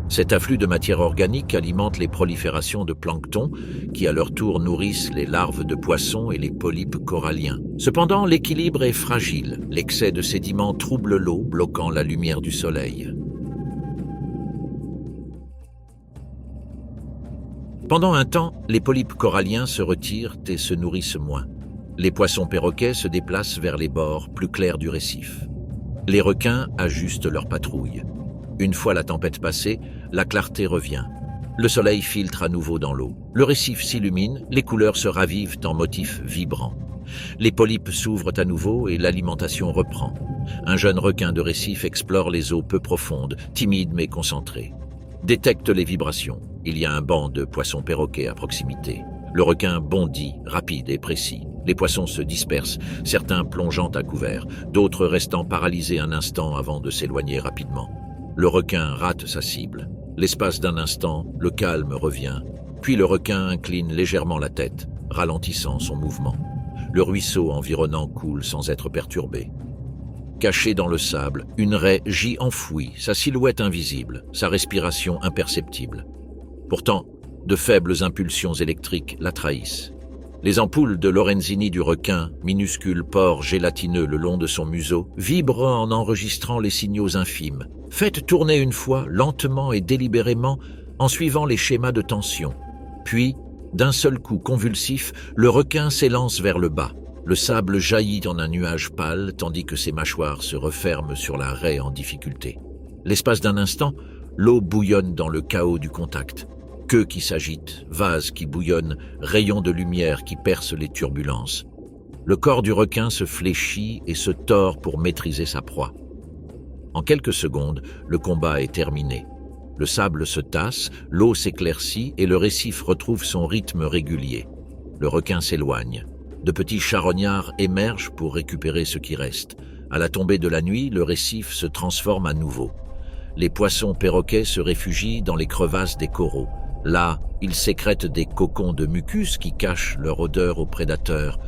Cet afflux de matière organique alimente les proliférations de plancton, qui à leur tour nourrissent les larves de poissons et les polypes coralliens. Cependant, l'équilibre est fragile. L'excès de sédiments trouble l'eau, bloquant la lumière du soleil. Pendant un temps, les polypes coralliens se retirent et se nourrissent moins. Les poissons perroquets se déplacent vers les bords plus clairs du récif. Les requins ajustent leur patrouille. Une fois la tempête passée, la clarté revient. Le soleil filtre à nouveau dans l'eau. Le récif s'illumine, les couleurs se ravivent en motifs vibrants. Les polypes s'ouvrent à nouveau et l'alimentation reprend. Un jeune requin de récif explore les eaux peu profondes, timide mais concentré. Détecte les vibrations. Il y a un banc de poissons perroquets à proximité. Le requin bondit, rapide et précis. Les poissons se dispersent, certains plongeant à couvert, d'autres restant paralysés un instant avant de s'éloigner rapidement. Le requin rate sa cible. L'espace d'un instant, le calme revient, puis le requin incline légèrement la tête, ralentissant son mouvement. Le ruisseau environnant coule sans être perturbé. Caché dans le sable, une raie gît enfouie, sa silhouette invisible, sa respiration imperceptible. Pourtant, de faibles impulsions électriques la trahissent. Les ampoules de Lorenzini du requin, minuscules pores gélatineux le long de son museau, vibrent en enregistrant les signaux infimes. Faites tourner une fois, lentement et délibérément, en suivant les schémas de tension. Puis, d'un seul coup convulsif, le requin s'élance vers le bas. Le sable jaillit en un nuage pâle, tandis que ses mâchoires se referment sur la raie en difficulté. L'espace d'un instant, l'eau bouillonne dans le chaos du contact. Queue qui s'agite, vase qui bouillonne, rayons de lumière qui percent les turbulences. Le corps du requin se fléchit et se tord pour maîtriser sa proie. En quelques secondes, le combat est terminé. Le sable se tasse, l'eau s'éclaircit et le récif retrouve son rythme régulier. Le requin s'éloigne. De petits charognards émergent pour récupérer ce qui reste. À la tombée de la nuit, le récif se transforme à nouveau. Les poissons perroquets se réfugient dans les crevasses des coraux. Là, ils sécrètent des cocons de mucus qui cachent leur odeur aux prédateurs.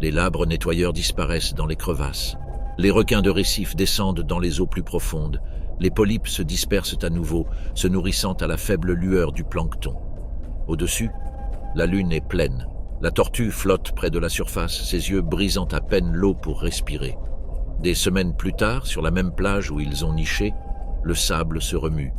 Les labres nettoyeurs disparaissent dans les crevasses. Les requins de récif descendent dans les eaux plus profondes. Les polypes se dispersent à nouveau, se nourrissant à la faible lueur du plancton. Au-dessus, la lune est pleine. La tortue flotte près de la surface, ses yeux brisant à peine l'eau pour respirer. Des semaines plus tard, sur la même plage où ils ont niché, le sable se remue.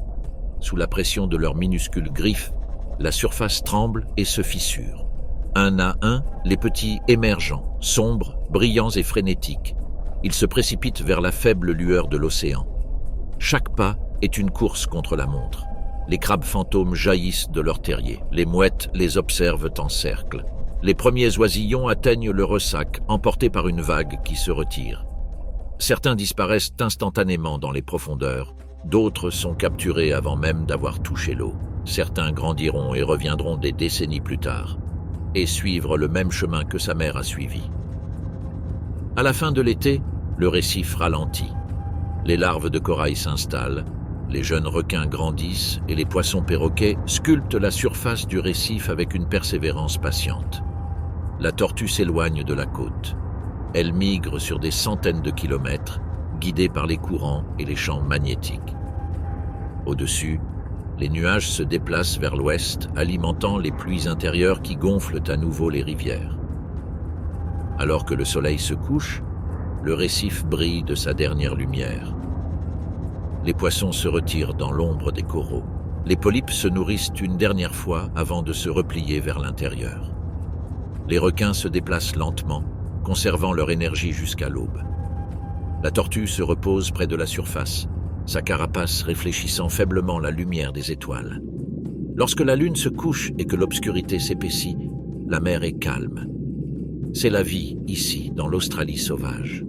Sous la pression de leurs minuscules griffes, la surface tremble et se fissure. Un à un, les petits émergent, sombres, brillants et frénétiques. Ils se précipitent vers la faible lueur de l'océan. Chaque pas est une course contre la montre. Les crabes fantômes jaillissent de leur terrier. Les mouettes les observent en cercle. Les premiers oisillons atteignent le ressac, emportés par une vague qui se retire. Certains disparaissent instantanément dans les profondeurs. D'autres sont capturés avant même d'avoir touché l'eau. Certains grandiront et reviendront des décennies plus tard, et suivre le même chemin que sa mère a suivi. À la fin de l'été, le récif ralentit. Les larves de corail s'installent, les jeunes requins grandissent et les poissons perroquets sculptent la surface du récif avec une persévérance patiente. La tortue s'éloigne de la côte. Elle migre sur des centaines de kilomètres, guidée par les courants et les champs magnétiques. Au-dessus, les nuages se déplacent vers l'ouest, alimentant les pluies intérieures qui gonflent à nouveau les rivières. Alors que le soleil se couche, le récif brille de sa dernière lumière. Les poissons se retirent dans l'ombre des coraux. Les polypes se nourrissent une dernière fois avant de se replier vers l'intérieur. Les requins se déplacent lentement, conservant leur énergie jusqu'à l'aube. La tortue se repose près de la surface, sa carapace réfléchissant faiblement la lumière des étoiles. Lorsque la lune se couche et que l'obscurité s'épaissit, la mer est calme. C'est la vie ici, dans l'Australie sauvage.